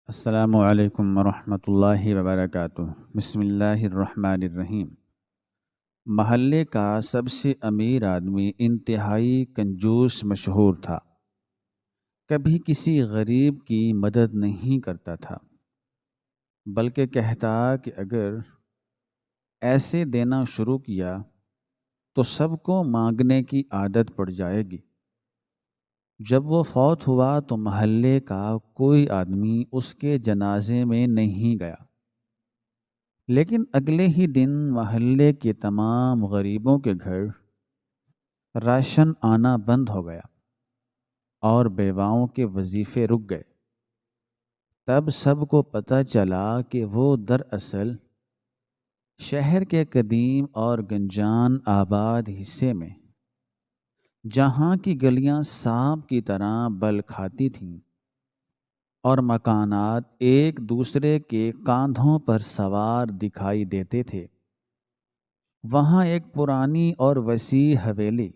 السلام علیکم ورحمۃ اللہ وبرکاتہ۔ بسم اللہ الرحمن الرحیم۔ محلے کا سب سے امیر آدمی انتہائی کنجوس مشہور تھا۔ کبھی کسی غریب کی مدد نہیں کرتا تھا، بلکہ کہتا کہ اگر ایسے دینا شروع کیا تو سب کو مانگنے کی عادت پڑ جائے گی۔ جب وہ فوت ہوا تو محلے کا کوئی آدمی اس کے جنازے میں نہیں گیا، لیکن اگلے ہی دن محلے کے تمام غریبوں کے گھر راشن آنا بند ہو گیا اور بیواؤں کے وظیفے رک گئے۔ تب سب کو پتہ چلا کہ وہ دراصل شہر کے قدیم اور گنجان آباد حصے میں، جہاں کی گلیاں سانپ کی طرح بل کھاتی تھیں اور مکانات ایک دوسرے کے کاندھوں پر سوار دکھائی دیتے تھے، وہاں ایک پرانی اور وسیع حویلی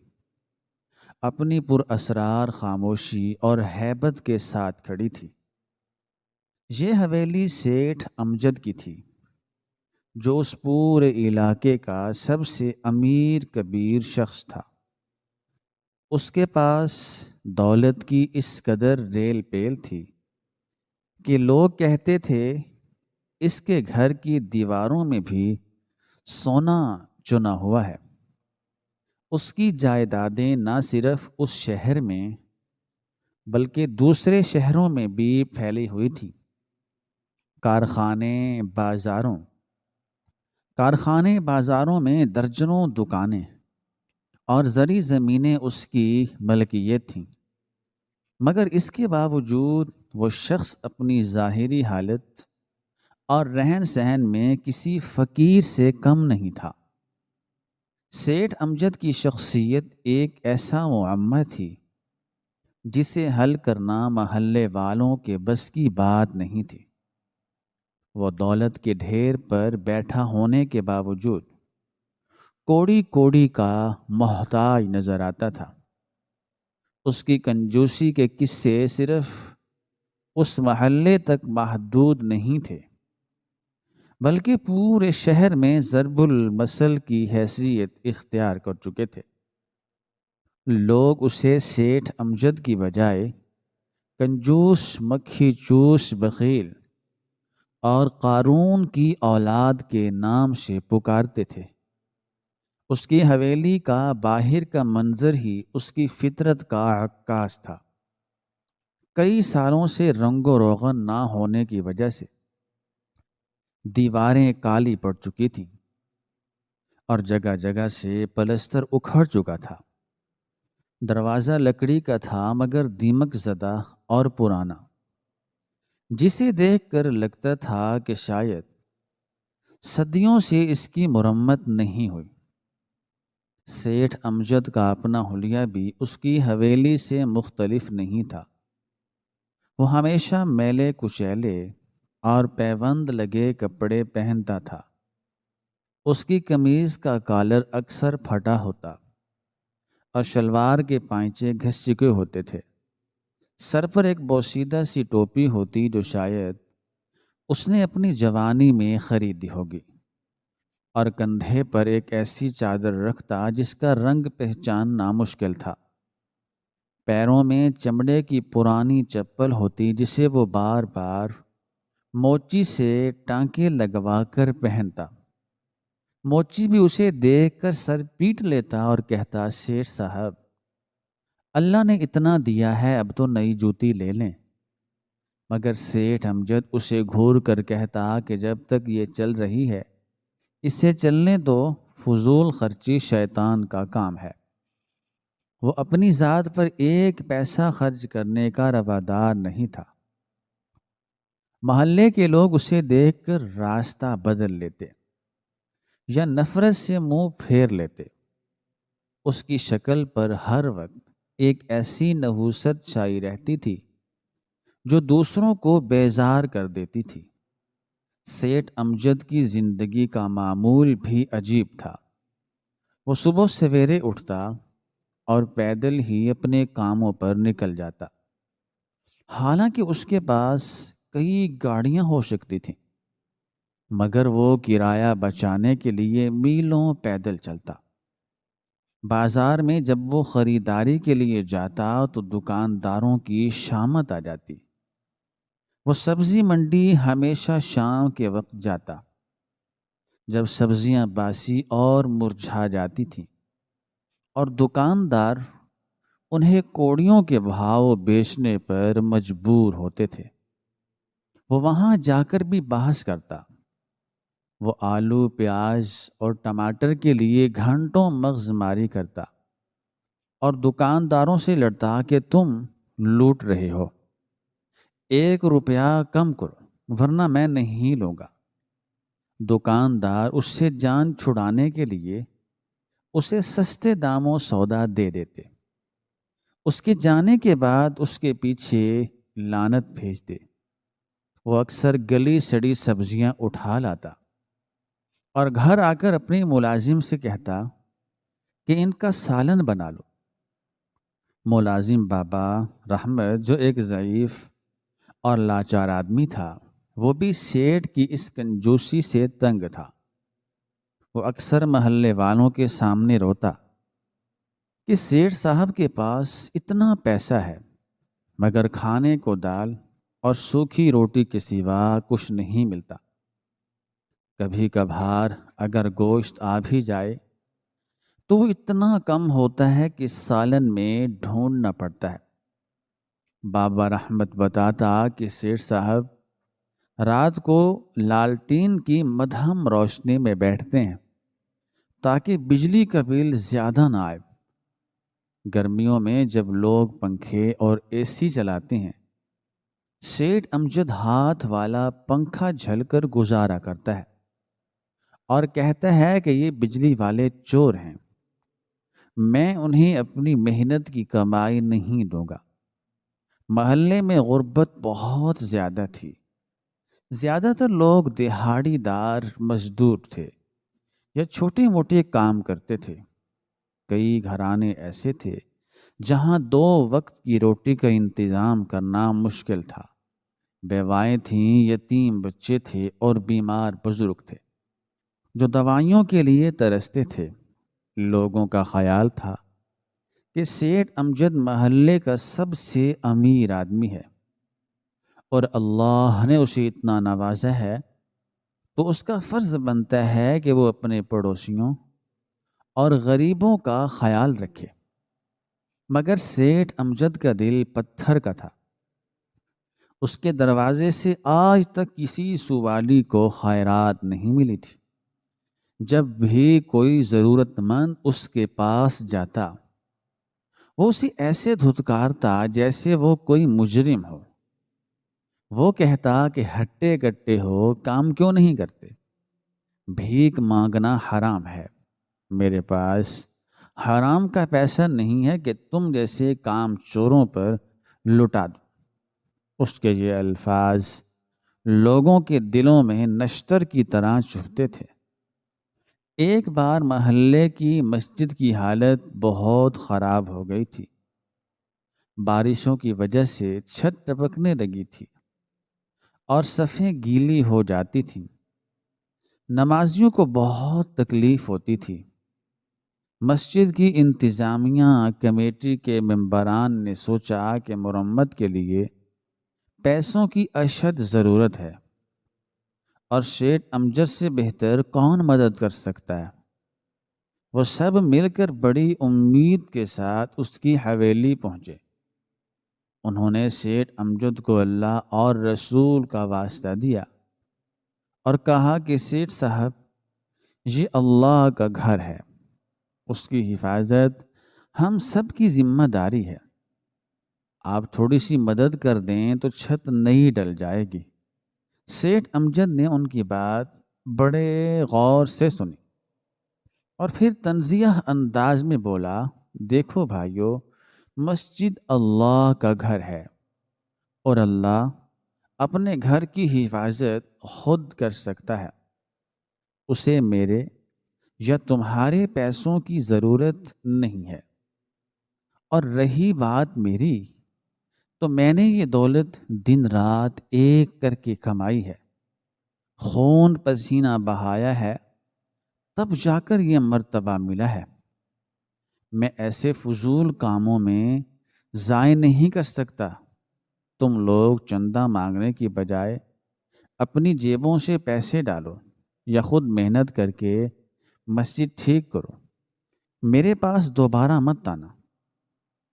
اپنی پراسرار خاموشی اور ہیبت کے ساتھ کھڑی تھی۔ یہ حویلی سیٹھ امجد کی تھی، جو اس پورے علاقے کا سب سے امیر کبیر شخص تھا۔ اس کے پاس دولت کی اس قدر ریل پیل تھی کہ لوگ کہتے تھے اس کے گھر کی دیواروں میں بھی سونا چنا ہوا ہے۔ اس کی جائیدادیں نہ صرف اس شہر میں بلکہ دوسرے شہروں میں بھی پھیلی ہوئی تھی۔ کارخانے بازاروں میں درجنوں دکانیں اور زرعی زمینیں اس کی ملکیت تھیں، مگر اس کے باوجود وہ شخص اپنی ظاہری حالت اور رہن سہن میں کسی فقیر سے کم نہیں تھا۔ سیٹھ امجد کی شخصیت ایک ایسا معمہ تھی جسے حل کرنا محلے والوں کے بس کی بات نہیں تھی۔ وہ دولت کے ڈھیر پر بیٹھا ہونے کے باوجود کوڑی کوڑی کا محتاج نظر آتا تھا۔ اس کی کنجوسی کے قصے صرف اس محلے تک محدود نہیں تھے، بلکہ پورے شہر میں ضرب المثل کی حیثیت اختیار کر چکے تھے۔ لوگ اسے سیٹھ امجد کی بجائے کنجوس، مکھی چوس، بخیل اور قارون کی اولاد کے نام سے پکارتے تھے۔ اس کی حویلی کا باہر کا منظر ہی اس کی فطرت کا عکاس تھا۔ کئی سالوں سے رنگ و روغن نہ ہونے کی وجہ سے دیواریں کالی پڑ چکی تھیں اور جگہ جگہ سے پلستر اکھڑ چکا تھا۔ دروازہ لکڑی کا تھا مگر دیمک زدہ اور پرانا، جسے دیکھ کر لگتا تھا کہ شاید صدیوں سے اس کی مرمت نہیں ہوئی۔ سیٹھ امجد کا اپنا حلیہ بھی اس کی حویلی سے مختلف نہیں تھا۔ وہ ہمیشہ میلے کچیلے اور پیوند لگے کپڑے پہنتا تھا۔ اس کی قمیض کا کالر اکثر پھٹا ہوتا اور شلوار کے پائچے گھس چکے ہوتے تھے۔ سر پر ایک بوسیدہ سی ٹوپی ہوتی جو شاید اس نے اپنی جوانی میں خریدی ہوگی، اور کندھے پر ایک ایسی چادر رکھتا جس کا رنگ پہچاننا مشکل تھا۔ پیروں میں چمڑے کی پرانی چپل ہوتی جسے وہ بار بار موچی سے ٹانکے لگوا کر پہنتا۔ موچی بھی اسے دیکھ کر سر پیٹ لیتا اور کہتا، سیٹھ صاحب، اللہ نے اتنا دیا ہے، اب تو نئی جوتی لے لیں۔ مگر سیٹھ امجد اسے گھور کر کہتا کہ جب تک یہ چل رہی ہے اسے چلنے دو، فضول خرچی شیطان کا کام ہے۔ وہ اپنی ذات پر ایک پیسہ خرچ کرنے کا روادار نہیں تھا۔ محلے کے لوگ اسے دیکھ کر راستہ بدل لیتے یا نفرت سے منہ پھیر لیتے۔ اس کی شکل پر ہر وقت ایک ایسی نحوست چھائی رہتی تھی جو دوسروں کو بیزار کر دیتی تھی۔ سیٹھ امجد کی زندگی کا معمول بھی عجیب تھا۔ وہ صبح سویرے اٹھتا اور پیدل ہی اپنے کاموں پر نکل جاتا، حالانکہ اس کے پاس کئی گاڑیاں ہو سکتی تھیں، مگر وہ کرایہ بچانے کے لیے میلوں پیدل چلتا۔ بازار میں جب وہ خریداری کے لیے جاتا تو دکانداروں کی شامت آ جاتی۔ وہ سبزی منڈی ہمیشہ شام کے وقت جاتا، جب سبزیاں باسی اور مرجھا جاتی تھیں اور دکاندار انہیں کوڑیوں کے بھاؤ بیچنے پر مجبور ہوتے تھے۔ وہ وہاں جا کر بھی بحث کرتا۔ وہ آلو، پیاز اور ٹماٹر کے لیے گھنٹوں مغز ماری کرتا اور دکانداروں سے لڑتا کہ تم لوٹ رہے ہو، 1 روپیہ کم کرو ورنہ میں نہیں لوں گا۔ دکاندار اس سے جان چھڑانے کے لیے اسے سستے داموں سودا دے دیتے۔ اس کے جانے کے بعد اس کے پیچھے لعنت بھیجتے۔ وہ اکثر گلی سڑی سبزیاں اٹھا لاتا اور گھر آ کر اپنے ملازم سے کہتا کہ ان کا سالن بنا لو۔ ملازم بابا رحمت، جو ایک ضعیف اور لاچار آدمی تھا، وہ بھی سیٹھ کی اس کنجوسی سے تنگ تھا۔ وہ اکثر محلے والوں کے سامنے روتا کہ سیٹھ صاحب کے پاس اتنا پیسہ ہے مگر کھانے کو دال اور سوکھی روٹی کے سوا کچھ نہیں ملتا۔ کبھی کبھار اگر گوشت آ بھی جائے تو وہ اتنا کم ہوتا ہے کہ سالن میں ڈھونڈنا پڑتا ہے۔ بابا رحمت بتاتا کہ سیٹھ صاحب رات کو لالٹین کی مدھم روشنی میں بیٹھتے ہیں تاکہ بجلی کا بل زیادہ نہ آئے۔ گرمیوں میں جب لوگ پنکھے اور اے سی چلاتے ہیں، سیٹھ امجد ہاتھ والا پنکھا جھل کر گزارا کرتا ہے اور کہتا ہے کہ یہ بجلی والے چور ہیں، میں انہیں اپنی محنت کی کمائی نہیں دوں گا۔ محلے میں غربت بہت زیادہ تھی۔ زیادہ تر لوگ دہاڑی دار مزدور تھے یا چھوٹے موٹے کام کرتے تھے۔ کئی گھرانے ایسے تھے جہاں 2 وقت کی روٹی کا انتظام کرنا مشکل تھا۔ بیوائیں تھیں، یتیم بچے تھے اور بیمار بزرگ تھے جو دوائیوں کے لیے ترستے تھے۔ لوگوں کا خیال تھا کہ سیٹھ امجد محلے کا سب سے امیر آدمی ہے اور اللہ نے اسے اتنا نوازا ہے تو اس کا فرض بنتا ہے کہ وہ اپنے پڑوسیوں اور غریبوں کا خیال رکھے۔ مگر سیٹھ امجد کا دل پتھر کا تھا۔ اس کے دروازے سے آج تک کسی سوالی کو خیرات نہیں ملی تھی۔ جب بھی کوئی ضرورت مند اس کے پاس جاتا، وہ اسے ایسے دھتکارتا جیسے وہ کوئی مجرم ہو۔ وہ کہتا کہ ہٹے کٹے ہو، کام کیوں نہیں کرتے؟ بھیک مانگنا حرام ہے، میرے پاس حرام کا پیسہ نہیں ہے کہ تم جیسے کام چوروں پر لٹا دو۔ اس کے یہ الفاظ لوگوں کے دلوں میں نشتر کی طرح چبھتے تھے۔ ایک بار محلے کی مسجد کی حالت بہت خراب ہو گئی تھی۔ بارشوں کی وجہ سے چھت ٹپکنے لگی تھی اور صفیں گیلی ہو جاتی تھیں۔ نمازیوں کو بہت تکلیف ہوتی تھی۔ مسجد کی انتظامیہ کمیٹی کے ممبران نے سوچا کہ مرمت کے لیے پیسوں کی اشد ضرورت ہے اور سیٹھ امجد سے بہتر کون مدد کر سکتا ہے۔ وہ سب مل کر بڑی امید کے ساتھ اس کی حویلی پہنچے۔ انہوں نے سیٹھ امجد کو اللہ اور رسول کا واسطہ دیا اور کہا کہ سیٹھ صاحب، یہ اللہ کا گھر ہے، اس کی حفاظت ہم سب کی ذمہ داری ہے۔ آپ تھوڑی سی مدد کر دیں تو چھت نہیں ڈل جائے گی۔ سیٹھ امجد نے ان کی بات بڑے غور سے سنی اور پھر تنزیہ انداز میں بولا، دیکھو بھائیو، مسجد اللہ کا گھر ہے اور اللہ اپنے گھر کی حفاظت خود کر سکتا ہے۔ اسے میرے یا تمہارے پیسوں کی ضرورت نہیں ہے، اور رہی بات میری تو میں نے یہ دولت دن رات ایک کر کے کمائی ہے، خون پسینہ بہایا ہے، تب جا کر یہ مرتبہ ملا ہے۔ میں ایسے فضول کاموں میں ضائع نہیں کر سکتا۔ تم لوگ چندہ مانگنے کی بجائے اپنی جیبوں سے پیسے ڈالو یا خود محنت کر کے مسجد ٹھیک کرو، میرے پاس دوبارہ مت آنا۔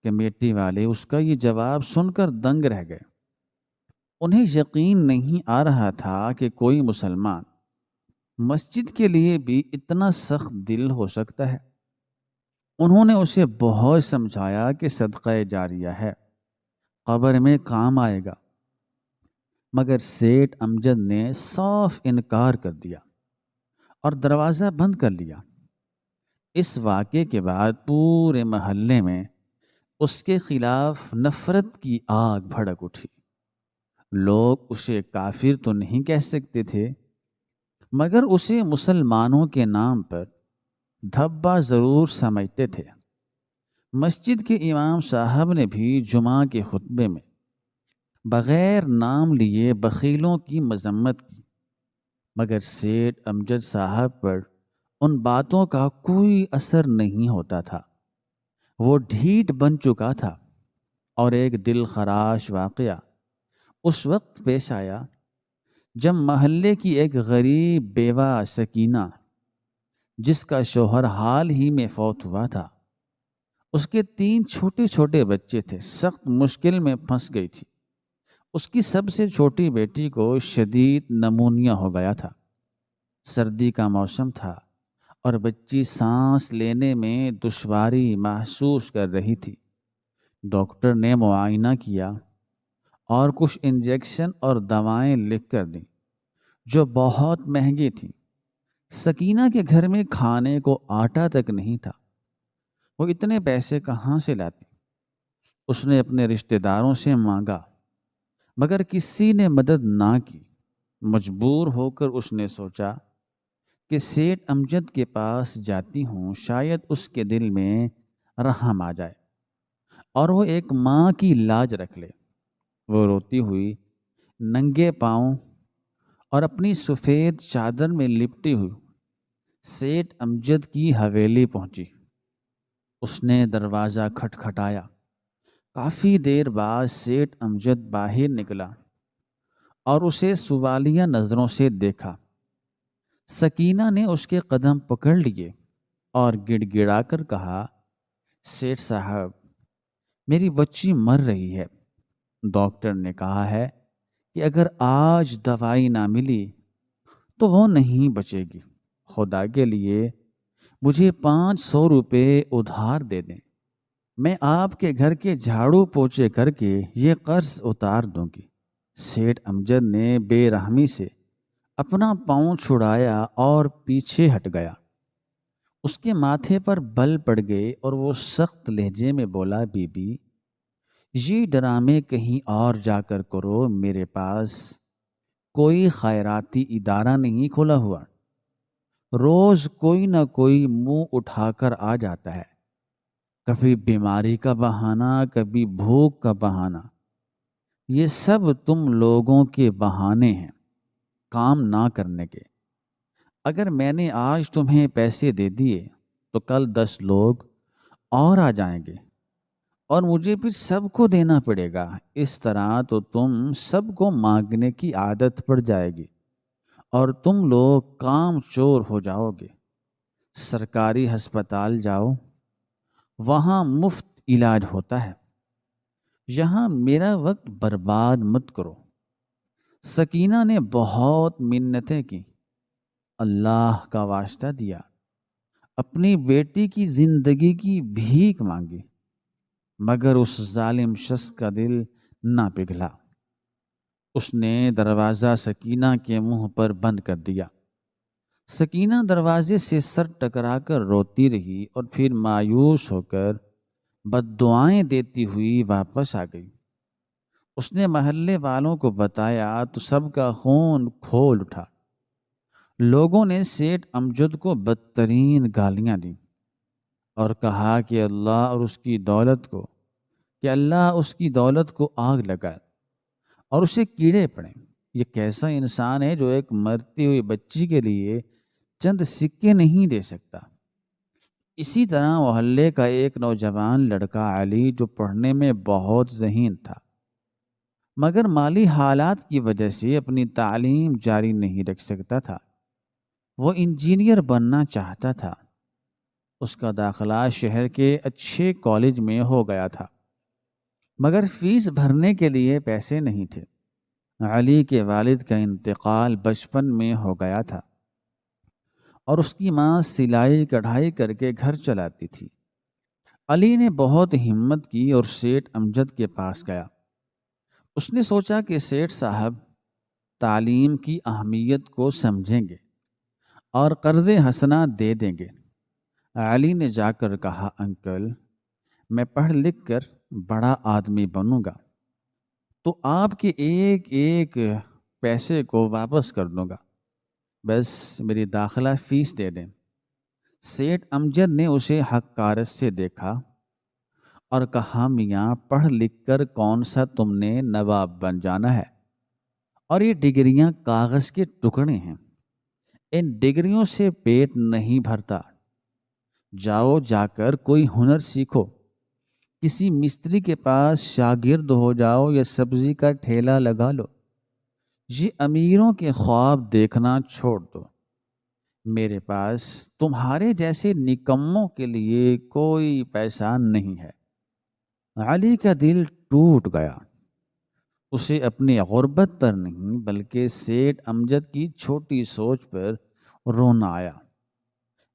کمیٹی والے اس کا یہ جواب سن کر دنگ رہ گئے۔ انہیں یقین نہیں آ رہا تھا کہ کوئی مسلمان مسجد کے لیے بھی اتنا سخت دل ہو سکتا ہے۔ انہوں نے اسے بہت سمجھایا کہ صدقہ جاریہ ہے، قبر میں کام آئے گا، مگر سیٹھ امجد نے صاف انکار کر دیا اور دروازہ بند کر لیا۔ اس واقعے کے بعد پورے محلے میں اس کے خلاف نفرت کی آگ بھڑک اٹھی۔ لوگ اسے کافر تو نہیں کہہ سکتے تھے، مگر اسے مسلمانوں کے نام پر دھبا ضرور سمجھتے تھے۔ مسجد کے امام صاحب نے بھی جمعہ کے خطبے میں بغیر نام لیے بخیلوں کی مذمت کی، مگر سیٹھ امجد صاحب پر ان باتوں کا کوئی اثر نہیں ہوتا تھا۔ وہ ڈھیٹ بن چکا تھا، اور ایک دل خراش واقعہ اس وقت پیش آیا جب محلے کی ایک غریب بیوہ سکینہ، جس کا شوہر حال ہی میں فوت ہوا تھا، اس کے 3 چھوٹے چھوٹے بچے تھے، سخت مشکل میں پھنس گئی تھی۔ اس کی سب سے چھوٹی بیٹی کو شدید نمونیا ہو گیا تھا۔ سردی کا موسم تھا اور بچی سانس لینے میں دشواری محسوس کر رہی تھی۔ ڈاکٹر نے معائنہ کیا اور کچھ انجیکشن اور دوائیں لکھ کر دیں جو بہت مہنگی تھیں۔ سکینہ کے گھر میں کھانے کو آٹا تک نہیں تھا، وہ اتنے پیسے کہاں سے لاتی؟ اس نے اپنے رشتہ داروں سے مانگا، مگر کسی نے مدد نہ کی۔ مجبور ہو کر اس نے سوچا کہ سیٹھ امجد کے پاس جاتی ہوں، شاید اس کے دل میں رحم آ جائے اور وہ ایک ماں کی لاج رکھ لے۔ وہ روتی ہوئی ننگے پاؤں اور اپنی سفید چادر میں لپٹی ہوئی سیٹھ امجد کی حویلی پہنچی۔ اس نے دروازہ کھٹکھٹایا۔ کافی دیر بعد سیٹھ امجد باہر نکلا اور اسے سوالیہ نظروں سے دیکھا۔ سکینہ نے اس کے قدم پکڑ لیے اور گڑ گڑا کر کہا، سیٹھ صاحب، میری بچی مر رہی ہے۔ ڈاکٹر نے کہا ہے کہ اگر آج دوائی نہ ملی تو وہ نہیں بچے گی۔ خدا کے لیے مجھے 500 روپے ادھار دے دیں، میں آپ کے گھر کے جھاڑو پوچھے کر کے یہ قرض اتار دوں گی۔ سیٹھ امجد نے بے رحمی سے اپنا پاؤں چھڑایا اور پیچھے ہٹ گیا۔ اس کے ماتھے پر بل پڑ گئے اور وہ سخت لہجے میں بولا، بی بی، یہ ڈرامے کہیں اور جا کر کرو، میرے پاس کوئی خیراتی ادارہ نہیں کھولا ہوا۔ روز کوئی نہ کوئی منہ اٹھا کر آ جاتا ہے، کبھی بیماری کا بہانہ، کبھی بھوک کا بہانہ۔ یہ سب تم لوگوں کے بہانے ہیں کام نہ کرنے کے۔ اگر میں نے آج تمہیں پیسے دے دیے تو کل 10 لوگ اور آ جائیں گے اور مجھے پھر سب کو دینا پڑے گا۔ اس طرح تو تم سب کو مانگنے کی عادت پڑ جائے گی اور تم لوگ کام چور ہو جاؤ گے۔ سرکاری ہسپتال جاؤ، وہاں مفت علاج ہوتا ہے، یہاں میرا وقت برباد مت کرو۔ سکینہ نے بہت منتیں کی، اللہ کا واسطہ دیا، اپنی بیٹی کی زندگی کی بھیک مانگی، مگر اس ظالم شخص کا دل نہ پگھلا۔ اس نے دروازہ سکینہ کے منہ پر بند کر دیا۔ سکینہ دروازے سے سر ٹکرا کر روتی رہی اور پھر مایوس ہو کر بد دعائیں دیتی ہوئی واپس آ گئی۔ اس نے محلے والوں کو بتایا تو سب کا خون کھول اٹھا۔ لوگوں نے سیٹھ امجد کو بدترین گالیاں دیں اور کہا کہ اللہ اور اس کی دولت کو کہ اللہ اس کی دولت کو آگ لگائے اور اسے کیڑے پڑیں۔ یہ کیسا انسان ہے جو ایک مرتی ہوئی بچی کے لیے چند سکے نہیں دے سکتا؟ اسی طرح محلے کا ایک نوجوان لڑکا علی، جو پڑھنے میں بہت ذہین تھا مگر مالی حالات کی وجہ سے اپنی تعلیم جاری نہیں رکھ سکتا تھا، وہ انجینئر بننا چاہتا تھا۔ اس کا داخلہ شہر کے اچھے کالج میں ہو گیا تھا مگر فیس بھرنے کے لیے پیسے نہیں تھے۔ علی کے والد کا انتقال بچپن میں ہو گیا تھا اور اس کی ماں سلائی کڑھائی کر کے گھر چلاتی تھی۔ علی نے بہت ہمت کی اور سیٹھ امجد کے پاس گیا۔ اس نے سوچا کہ سیٹھ صاحب تعلیم کی اہمیت کو سمجھیں گے اور قرض حسنہ دے دیں گے۔ علی نے جا کر کہا، انکل، میں پڑھ لکھ کر بڑا آدمی بنوں گا تو آپ کے ایک ایک پیسے کو واپس کر دوں گا، بس میری داخلہ فیس دے دیں۔ سیٹھ امجد نے اسے حقارت سے دیکھا اور کہا، میاں، پڑھ لکھ کر کون سا تم نے نواب بن جانا ہے؟ اور یہ ڈگریاں کاغذ کے ٹکڑے ہیں، ان ڈگریوں سے پیٹ نہیں بھرتا۔ جاؤ، جا کر کوئی ہنر سیکھو، کسی مستری کے پاس شاگرد ہو جاؤ یا سبزی کا ٹھیلا لگا لو۔ یہ امیروں کے خواب دیکھنا چھوڑ دو، میرے پاس تمہارے جیسے نکموں کے لیے کوئی پیسہ نہیں ہے۔ علی کا دل ٹوٹ گیا۔ اسے اپنی غربت پر نہیں بلکہ سیٹھ امجد کی چھوٹی سوچ پر رونا آیا۔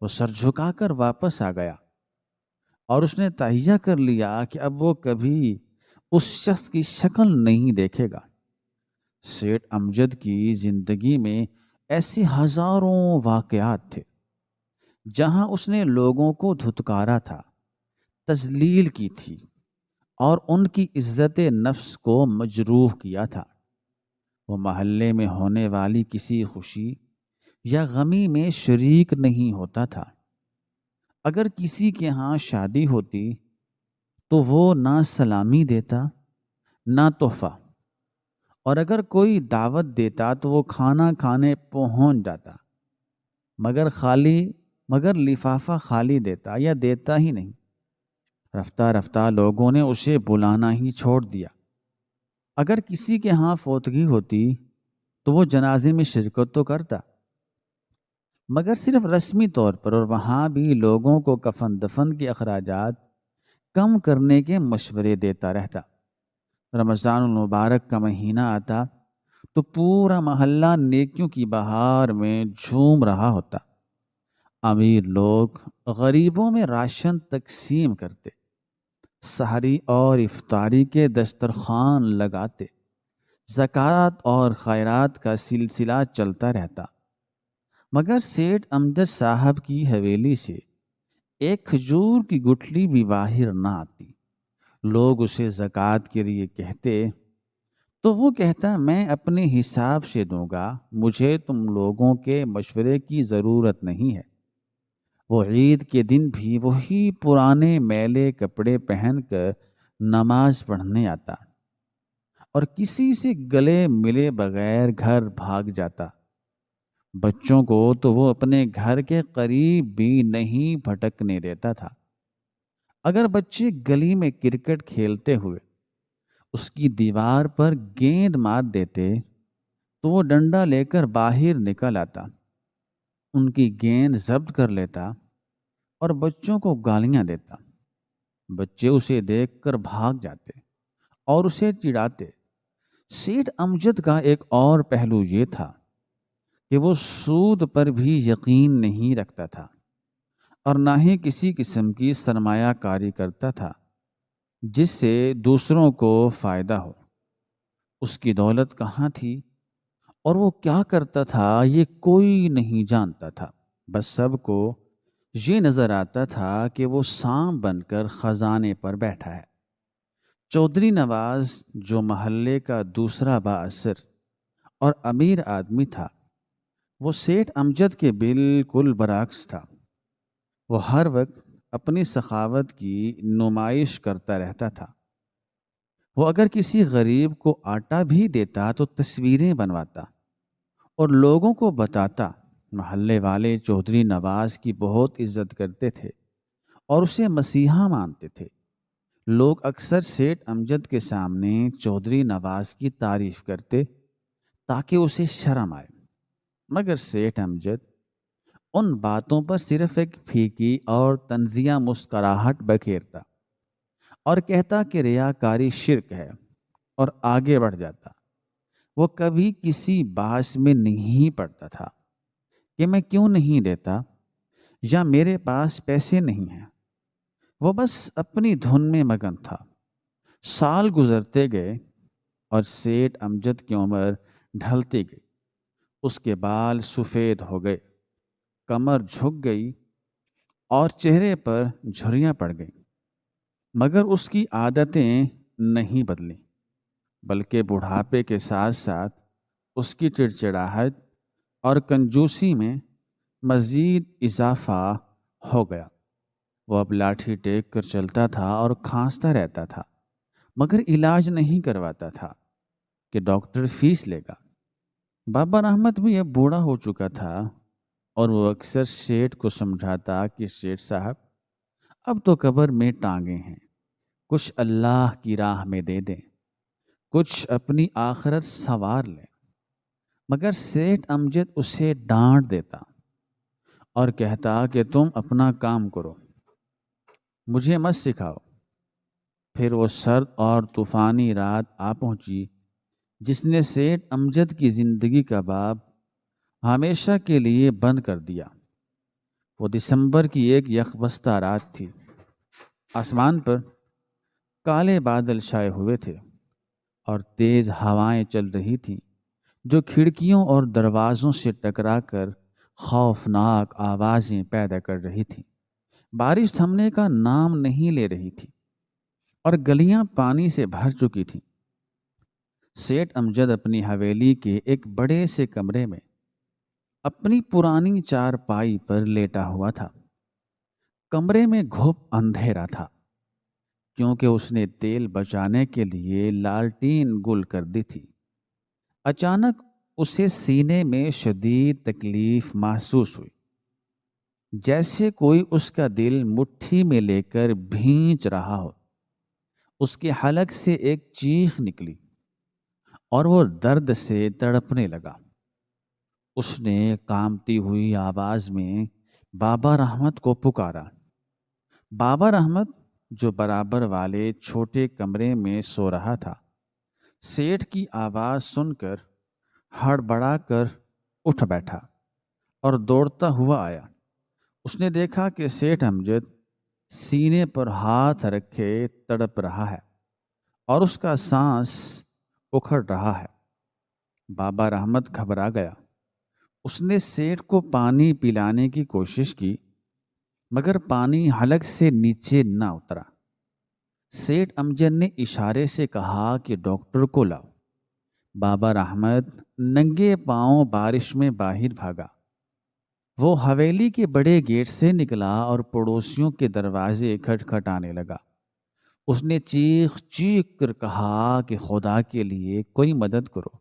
وہ سر جھکا کر واپس آ گیا اور اس نے تہیہ کر لیا کہ اب وہ کبھی اس شخص کی شکل نہیں دیکھے گا۔ سیٹھ امجد کی زندگی میں ایسے ہزاروں واقعات تھے جہاں اس نے لوگوں کو دھتکارا تھا، تذلیل کی تھی اور ان کی عزت نفس کو مجروح کیا تھا۔ وہ محلے میں ہونے والی کسی خوشی یا غمی میں شریک نہیں ہوتا تھا۔ اگر کسی کے ہاں شادی ہوتی تو وہ نہ سلامی دیتا نہ تحفہ، اور اگر کوئی دعوت دیتا تو وہ کھانا کھانے پہنچ جاتا مگر لفافہ خالی دیتا یا دیتا ہی نہیں۔ رفتہ رفتہ لوگوں نے اسے بلانا ہی چھوڑ دیا۔ اگر کسی کے ہاں فوتگی ہوتی تو وہ جنازے میں شرکت تو کرتا مگر صرف رسمی طور پر، اور وہاں بھی لوگوں کو کفن دفن کے اخراجات کم کرنے کے مشورے دیتا رہتا۔ رمضان المبارک کا مہینہ آتا تو پورا محلہ نیکیوں کی بہار میں جھوم رہا ہوتا۔ امیر لوگ غریبوں میں راشن تقسیم کرتے، سحری اور افطاری کے دسترخوان لگاتے، زکوٰۃ اور خیرات کا سلسلہ چلتا رہتا۔ مگر سیٹھ امجد صاحب کی حویلی سے ایک کھجور کی گٹھلی بھی باہر نہ آتی۔ لوگ اسے زکوٰۃ کے لیے کہتے تو وہ کہتا، میں اپنے حساب سے دوں گا، مجھے تم لوگوں کے مشورے کی ضرورت نہیں ہے۔ وہ عید کے دن بھی وہی پرانے میلے کپڑے پہن کر نماز پڑھنے آتا اور کسی سے گلے ملے بغیر گھر بھاگ جاتا۔ بچوں کو تو وہ اپنے گھر کے قریب بھی نہیں بھٹکنے دیتا تھا۔ اگر بچے گلی میں کرکٹ کھیلتے ہوئے اس کی دیوار پر گیند مار دیتے تو وہ ڈنڈا لے کر باہر نکل آتا، ان کی گیند ضبط کر لیتا اور بچوں کو گالیاں دیتا۔ بچے اسے دیکھ کر بھاگ جاتے اور اسے چڑھاتے۔ سیٹھ امجد کا ایک اور پہلو یہ تھا کہ وہ سود پر بھی یقین نہیں رکھتا تھا اور نہ ہی کسی قسم کی سرمایہ کاری کرتا تھا جس سے دوسروں کو فائدہ ہو۔ اس کی دولت کہاں تھی اور وہ کیا کرتا تھا یہ کوئی نہیں جانتا تھا، بس سب کو یہ نظر آتا تھا کہ وہ سانپ بن کر خزانے پر بیٹھا ہے۔ چودھری نواز، جو محلے کا دوسرا بااثر اور امیر آدمی تھا، وہ سیٹھ امجد کے بالکل برعکس تھا۔ وہ ہر وقت اپنی سخاوت کی نمائش کرتا رہتا تھا وہ اگر کسی غریب کو آٹا بھی دیتا تو تصویریں بنواتا اور لوگوں کو بتاتا۔ محلے والے چودھری نواز کی بہت عزت کرتے تھے اور اسے مسیحا مانتے تھے۔ لوگ اکثر سیٹھ امجد کے سامنے چودھری نواز کی تعریف کرتے تاکہ اسے شرم آئے، مگر سیٹھ امجد ان باتوں پر صرف ایک پھیکی اور طنزیہ مسکراہٹ بکھیرتا اور کہتا کہ ریاکاری شرک ہے، اور آگے بڑھ جاتا۔ وہ کبھی کسی بحث میں نہیں پڑتا تھا کہ میں کیوں نہیں دیتا یا میرے پاس پیسے نہیں ہیں۔ وہ بس اپنی دھن میں مگن تھا۔ سال گزرتے گئے اور سیٹھ امجد کی عمر ڈھلتی گئی۔ اس کے بال سفید ہو گئے، کمر جھک گئی اور چہرے پر جھریاں پڑ گئیں، مگر اس کی عادتیں نہیں بدلیں، بلکہ بڑھاپے کے ساتھ ساتھ اس کی چڑچڑاہٹ اور کنجوسی میں مزید اضافہ ہو گیا۔ وہ اب لاٹھی ٹیک کر چلتا تھا اور کھانستا رہتا تھا، مگر علاج نہیں کرواتا تھا کہ ڈاکٹر فیس لے گا۔ بابا احمد بھی اب بوڑھا ہو چکا تھا اور وہ اکثر سیٹھ کو سمجھاتا کہ سیٹھ صاحب اب تو قبر میں ٹانگیں ہیں، کچھ اللہ کی راہ میں دے دیں، کچھ اپنی آخرت سنوار لیں۔ مگر سیٹھ امجد اسے ڈانٹ دیتا اور کہتا کہ تم اپنا کام کرو، مجھے مت سکھاؤ۔ پھر وہ سرد اور طوفانی رات آ پہنچی جس نے سیٹھ امجد کی زندگی کا باب ہمیشہ کے لیے بند کر دیا۔ وہ دسمبر کی ایک یکبستہ رات تھی۔ آسمان پر کالے بادل چھائے ہوئے تھے اور تیز ہوائیں چل رہی تھیں جو کھڑکیوں اور دروازوں سے ٹکرا کر خوفناک آوازیں پیدا کر رہی تھیں۔ بارش تھمنے کا نام نہیں لے رہی تھی اور گلیاں پانی سے بھر چکی تھیں۔ سیٹھ امجد اپنی حویلی کے ایک بڑے سے کمرے میں اپنی پرانی چارپائی پر لیٹا ہوا تھا۔ کمرے میں گھپ اندھیرا تھا کیونکہ اس نے تیل بچانے کے لیے لالٹین گل کر دی تھی۔ اچانک اسے سینے میں شدید تکلیف محسوس ہوئی، جیسے کوئی اس کا دل مٹھی میں لے کر بھینچ رہا ہو۔ اس کے حلق سے ایک چیخ نکلی اور وہ درد سے تڑپنے لگا۔ اس نے کامتی ہوئی آواز میں بابا رحمت کو پکارا۔ بابا رحمت جو برابر والے چھوٹے کمرے میں سو رہا تھا، سیٹھ کی آواز سن کر ہڑبڑا کر اٹھ بیٹھا اور دوڑتا ہوا آیا۔ اس نے دیکھا کہ سیٹھ امجد سینے پر ہاتھ رکھے تڑپ رہا ہے اور اس کا سانس اکھڑ رہا ہے۔ بابا رحمت گھبرا گیا۔ اس نے سیٹھ کو پانی پلانے کی کوشش کی، مگر پانی حلق سے نیچے نہ اترا۔ سیٹھ امجد نے اشارے سے کہا کہ ڈاکٹر کو لاؤ۔ بابا رحمت ننگے پاؤں بارش میں باہر بھاگا۔ وہ حویلی کے بڑے گیٹ سے نکلا اور پڑوسیوں کے دروازے کھٹکھٹانے لگا۔ اس نے چیخ چیخ کر کہا کہ خدا کے لیے کوئی مدد کرو،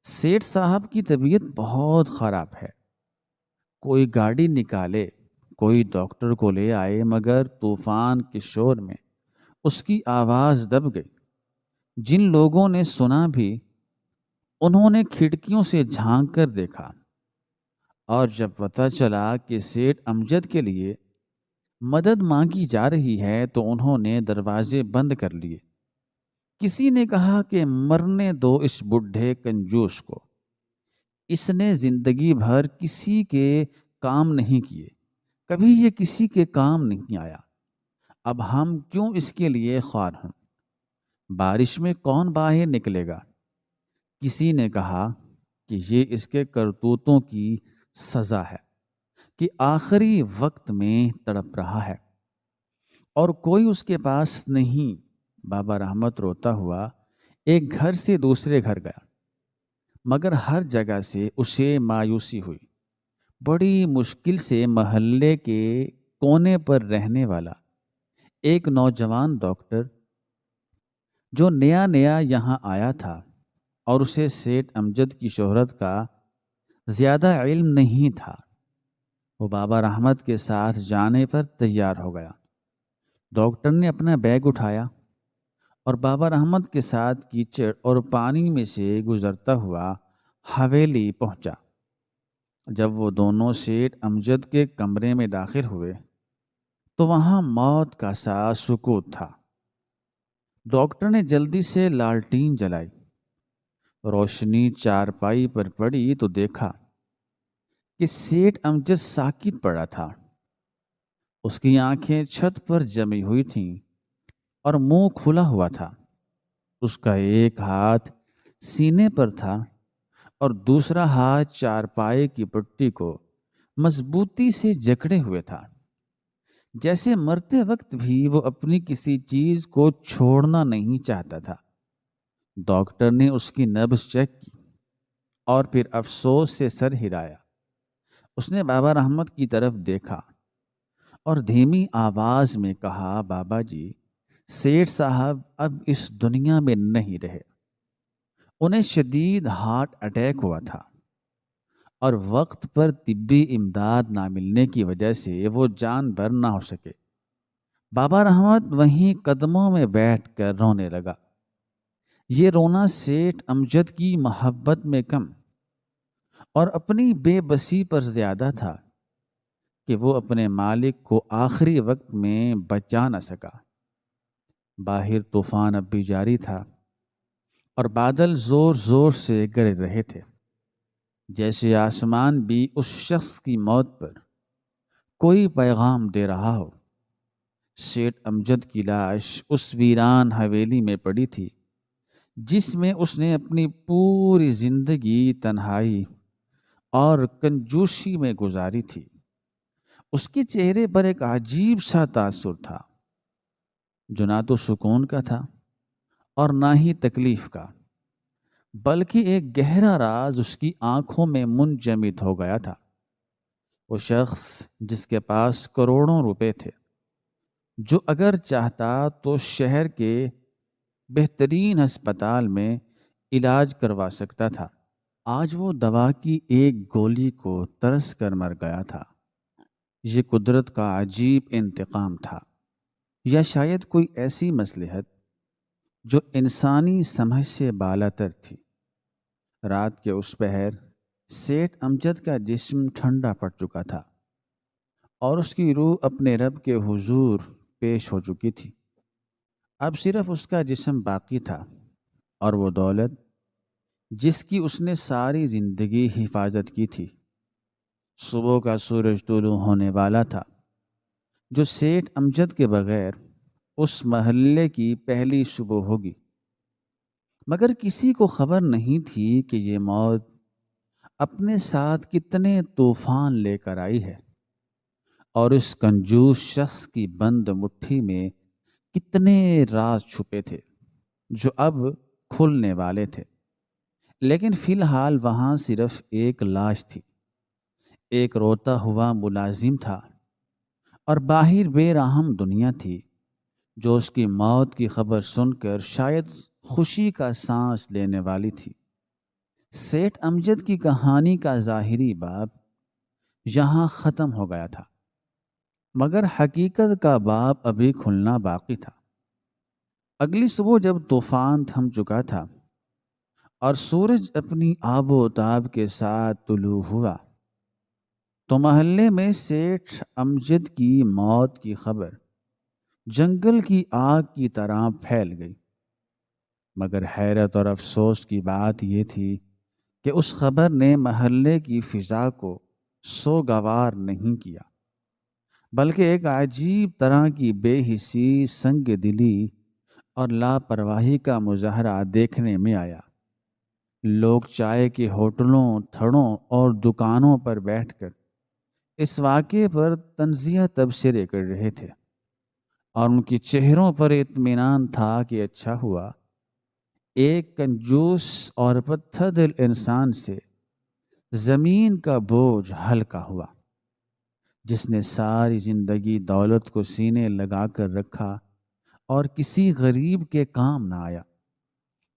سیٹھ صاحب کی طبیعت بہت خراب ہے، کوئی گاڑی نکالے، کوئی ڈاکٹر کو لے آئے۔ مگر طوفان کے شور میں اس کی آواز دب گئی۔ جن لوگوں نے سنا بھی انہوں نے کھڑکیوں سے جھانک کر دیکھا، اور جب پتہ چلا کہ سیٹھ امجد کے لیے مدد مانگی جا رہی ہے تو انہوں نے دروازے بند کر لیے۔ کسی نے کہا کہ مرنے دو اس بڈھے کنجوس کو، اس نے زندگی بھر کسی کے کام نہیں کیے، کبھی یہ کسی کے کام نہیں آیا، اب ہم کیوں اس کے لیے خوار ہوں؟ بارش میں کون باہر نکلے گا؟ کسی نے کہا کہ یہ اس کے کرتوتوں کی سزا ہے کہ آخری وقت میں تڑپ رہا ہے اور کوئی اس کے پاس نہیں۔ بابا رحمت روتا ہوا ایک گھر سے دوسرے گھر گیا، مگر ہر جگہ سے اسے مایوسی ہوئی۔ بڑی مشکل سے محلے کے کونے پر رہنے والا ایک نوجوان ڈاکٹر جو نیا نیا یہاں آیا تھا اور اسے سیٹھ امجد کی شہرت کا زیادہ علم نہیں تھا، وہ بابا رحمت کے ساتھ جانے پر تیار ہو گیا۔ ڈاکٹر نے اپنا بیگ اٹھایا اور بابا رحمت کے ساتھ کیچڑ اور پانی میں سے گزرتا ہوا حویلی پہنچا۔ جب وہ دونوں سیٹھ امجد کے کمرے میں داخل ہوئے تو وہاں موت کا سا سکوت تھا۔ ڈاکٹر نے جلدی سے لالٹین جلائی، روشنی چارپائی پر پڑی تو دیکھا کہ سیٹھ امجد ساکت پڑا تھا۔ اس کی آنکھیں چھت پر جمی ہوئی تھیں اور منہ کھلا ہوا تھا۔ اس کا ایک ہاتھ سینے پر تھا اور دوسرا ہاتھ چارپائی کی پٹی کو مضبوطی سے جکڑے ہوئے تھا، جیسے مرتے وقت بھی وہ اپنی کسی چیز کو چھوڑنا نہیں چاہتا تھا۔ ڈاکٹر نے اس کی نبض چیک کی اور پھر افسوس سے سر ہلایا۔ اس نے بابا رحمت کی طرف دیکھا اور دھیمی آواز میں کہا، بابا جی، سیٹھ صاحب اب اس دنیا میں نہیں رہے۔ انہیں شدید ہارٹ اٹیک ہوا تھا اور وقت پر طبی امداد نہ ملنے کی وجہ سے وہ جان بر نہ ہو سکے۔ بابا رحمت وہیں قدموں میں بیٹھ کر رونے لگا۔ یہ رونا سیٹھ امجد کی محبت میں کم اور اپنی بے بسی پر زیادہ تھا کہ وہ اپنے مالک کو آخری وقت میں بچا نہ سکا۔ باہر طوفان اب بھی جاری تھا اور بادل زور زور سے گرج رہے تھے، جیسے آسمان بھی اس شخص کی موت پر کوئی پیغام دے رہا ہو۔ سیٹھ امجد کی لاش اس ویران حویلی میں پڑی تھی جس میں اس نے اپنی پوری زندگی تنہائی اور کنجوسی میں گزاری تھی۔ اس کے چہرے پر ایک عجیب سا تاثر تھا، جو نہ تو سکون کا تھا اور نہ ہی تکلیف کا، بلکہ ایک گہرا راز اس کی آنکھوں میں منجمد ہو گیا تھا۔ وہ شخص جس کے پاس کروڑوں روپے تھے، جو اگر چاہتا تو شہر کے بہترین ہسپتال میں علاج کروا سکتا تھا، آج وہ دوا کی ایک گولی کو ترس کر مر گیا تھا۔ یہ قدرت کا عجیب انتقام تھا، یا شاید کوئی ایسی مصلحت جو انسانی سمجھ سے بالاتر تھی۔ رات کے اس پہر سیٹھ امجد کا جسم ٹھنڈا پڑ چکا تھا اور اس کی روح اپنے رب کے حضور پیش ہو چکی تھی۔ اب صرف اس کا جسم باقی تھا اور وہ دولت جس کی اس نے ساری زندگی حفاظت کی تھی۔ صبح کا سورج طلوع ہونے والا تھا، جو سیٹھ امجد کے بغیر اس محلے کی پہلی صبح ہوگی، مگر کسی کو خبر نہیں تھی کہ یہ موت اپنے ساتھ کتنے طوفان لے کر آئی ہے اور اس کنجوس شخص کی بند مٹھی میں کتنے راز چھپے تھے جو اب کھلنے والے تھے۔ لیکن فی الحال وہاں صرف ایک لاش تھی، ایک روتا ہوا ملازم تھا اور باہر بے رحم دنیا تھی جو اس کی موت کی خبر سن کر شاید خوشی کا سانس لینے والی تھی۔ سیٹھ امجد کی کہانی کا ظاہری باب یہاں ختم ہو گیا تھا، مگر حقیقت کا باب ابھی کھلنا باقی تھا۔ اگلی صبح جب طوفان تھم چکا تھا اور سورج اپنی آب و تاب کے ساتھ طلوع ہوا تو محلے میں سیٹھ امجد کی موت کی خبر جنگل کی آگ کی طرح پھیل گئی۔ مگر حیرت اور افسوس کی بات یہ تھی کہ اس خبر نے محلے کی فضا کو سوگوار نہیں کیا، بلکہ ایک عجیب طرح کی بے حسی، سنگ دلی اور لاپرواہی کا مظاہرہ دیکھنے میں آیا۔ لوگ چائے کے ہوٹلوں، تھڑوں اور دکانوں پر بیٹھ کر اس واقعے پر طنزیہ تبصرے کر رہے تھے اور ان کے چہروں پر اطمینان تھا کہ اچھا ہوا ایک کنجوس اور پتھر دل انسان سے زمین کا بوجھ ہلکا ہوا، جس نے ساری زندگی دولت کو سینے لگا کر رکھا اور کسی غریب کے کام نہ آیا،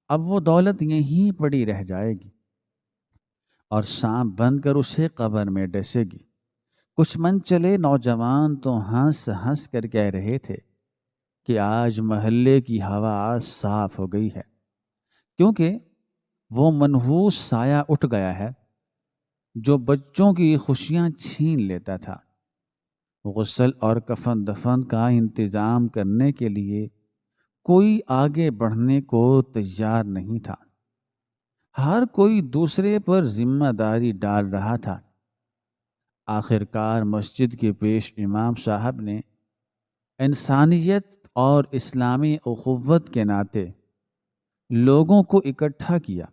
اب وہ دولت یہیں پڑی رہ جائے گی اور سانپ بن کر اسے قبر میں ڈسے گی۔ کچھ من چلے نوجوان تو ہنس ہنس کر کہہ رہے تھے کہ آج محلے کی ہوا صاف ہو گئی ہے، کیونکہ وہ منحوس سایہ اٹھ گیا ہے جو بچوں کی خوشیاں چھین لیتا تھا۔ غسل اور کفن دفن کا انتظام کرنے کے لیے کوئی آگے بڑھنے کو تیار نہیں تھا، ہر کوئی دوسرے پر ذمہ داری ڈال رہا تھا۔ آخر کار مسجد کے پیش امام صاحب نے انسانیت اور اسلامی اخوت کے ناطے لوگوں کو اکٹھا کیا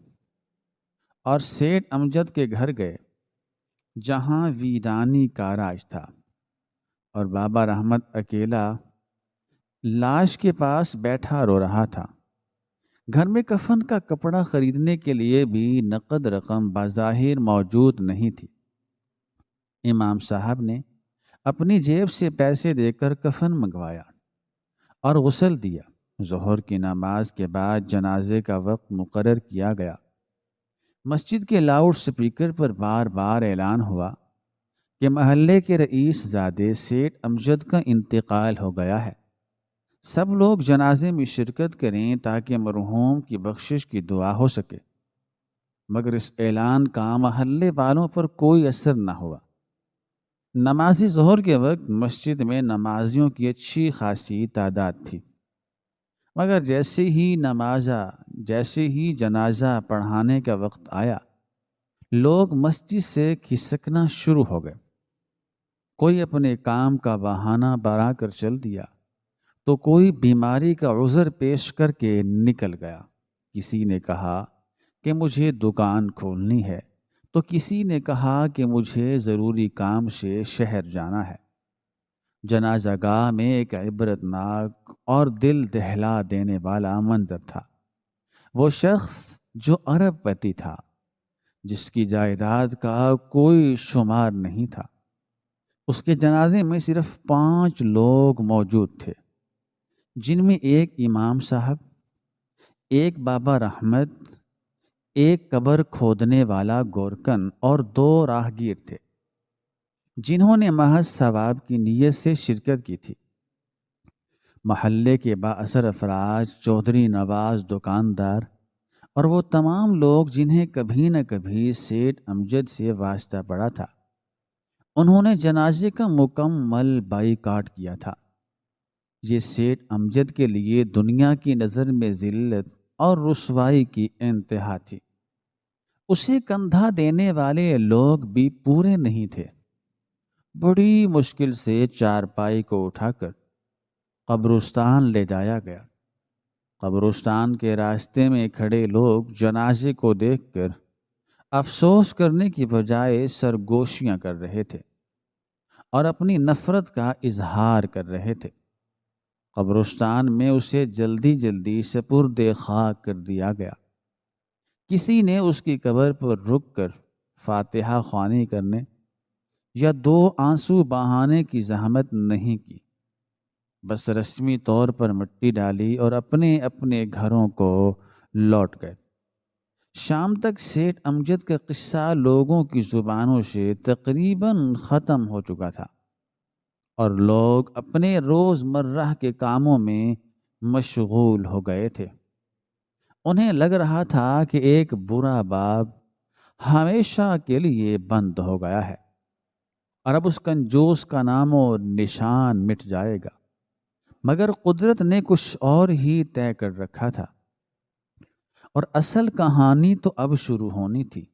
اور سیٹھ امجد کے گھر گئے، جہاں ویرانی کا راج تھا، اور بابا رحمت اکیلا لاش کے پاس بیٹھا رو رہا تھا۔ گھر میں کفن کا کپڑا خریدنے کے لیے بھی نقد رقم بظاہر موجود نہیں تھی۔ امام صاحب نے اپنی جیب سے پیسے دے کر کفن منگوایا اور غسل دیا۔ ظہر کی نماز کے بعد جنازے کا وقت مقرر کیا گیا۔ مسجد کے لاؤڈ سپیکر پر بار بار اعلان ہوا کہ محلے کے رئیس زادے سیٹھ امجد کا انتقال ہو گیا ہے، سب لوگ جنازے میں شرکت کریں تاکہ مرحوم کی بخشش کی دعا ہو سکے۔ مگر اس اعلان کا محلے والوں پر کوئی اثر نہ ہوا۔ نماز ظہر کے وقت مسجد میں نمازیوں کی اچھی خاصی تعداد تھی، مگر جیسے ہی جنازہ پڑھانے کا وقت آیا، لوگ مسجد سے کھسکنا شروع ہو گئے۔ کوئی اپنے کام کا بہانہ بنا کر چل دیا تو کوئی بیماری کا عذر پیش کر کے نکل گیا۔ کسی نے کہا کہ مجھے دکان کھولنی ہے، تو کسی نے کہا کہ مجھے ضروری کام سے شہر جانا ہے۔ جنازہ گاہ میں ایک عبرتناک اور دل دہلا دینے والا منظر تھا۔ وہ شخص جو ارب پتی تھا، جس کی جائیداد کا کوئی شمار نہیں تھا، اس کے جنازے میں صرف 5 لوگ موجود تھے، جن میں ایک امام صاحب، ایک بابا رحمت، ایک قبر کھودنے والا گورکن اور 2 راہگیر تھے، جنہوں نے محض ثواب کی نیت سے شرکت کی تھی۔ محلے کے با اثر افراد، چودھری نواز دکاندار اور وہ تمام لوگ جنہیں کبھی نہ کبھی سیٹھ امجد سے واسطہ پڑا تھا، انہوں نے جنازے کا مکمل بائیکاٹ کیا تھا۔ یہ سیٹھ امجد کے لیے دنیا کی نظر میں ذلت اور رسوائی کی انتہا تھی۔ اسے کندھا دینے والے لوگ بھی پورے نہیں تھے۔ بڑی مشکل سے چارپائی کو اٹھا کر قبرستان لے جایا گیا۔ قبرستان کے راستے میں کھڑے لوگ جنازے کو دیکھ کر افسوس کرنے کی بجائے سرگوشیاں کر رہے تھے اور اپنی نفرت کا اظہار کر رہے تھے۔ قبرستان میں اسے جلدی جلدی سپرد خاک کر دیا گیا۔ کسی نے اس کی قبر پر رک کر فاتحہ خوانی کرنے یا 2 آنسو بہانے کی زحمت نہیں کی، بس رسمی طور پر مٹی ڈالی اور اپنے اپنے گھروں کو لوٹ گئے۔ شام تک سیٹھ امجد کا قصہ لوگوں کی زبانوں سے تقریباً ختم ہو چکا تھا اور لوگ اپنے روزمرہ کے کاموں میں مشغول ہو گئے تھے۔ انہیں لگ رہا تھا کہ ایک برا باب ہمیشہ کے لیے بند ہو گیا ہے اور اب اس کنجوس کا نام و نشان مٹ جائے گا، مگر قدرت نے کچھ اور ہی طے کر رکھا تھا، اور اصل کہانی تو اب شروع ہونی تھی،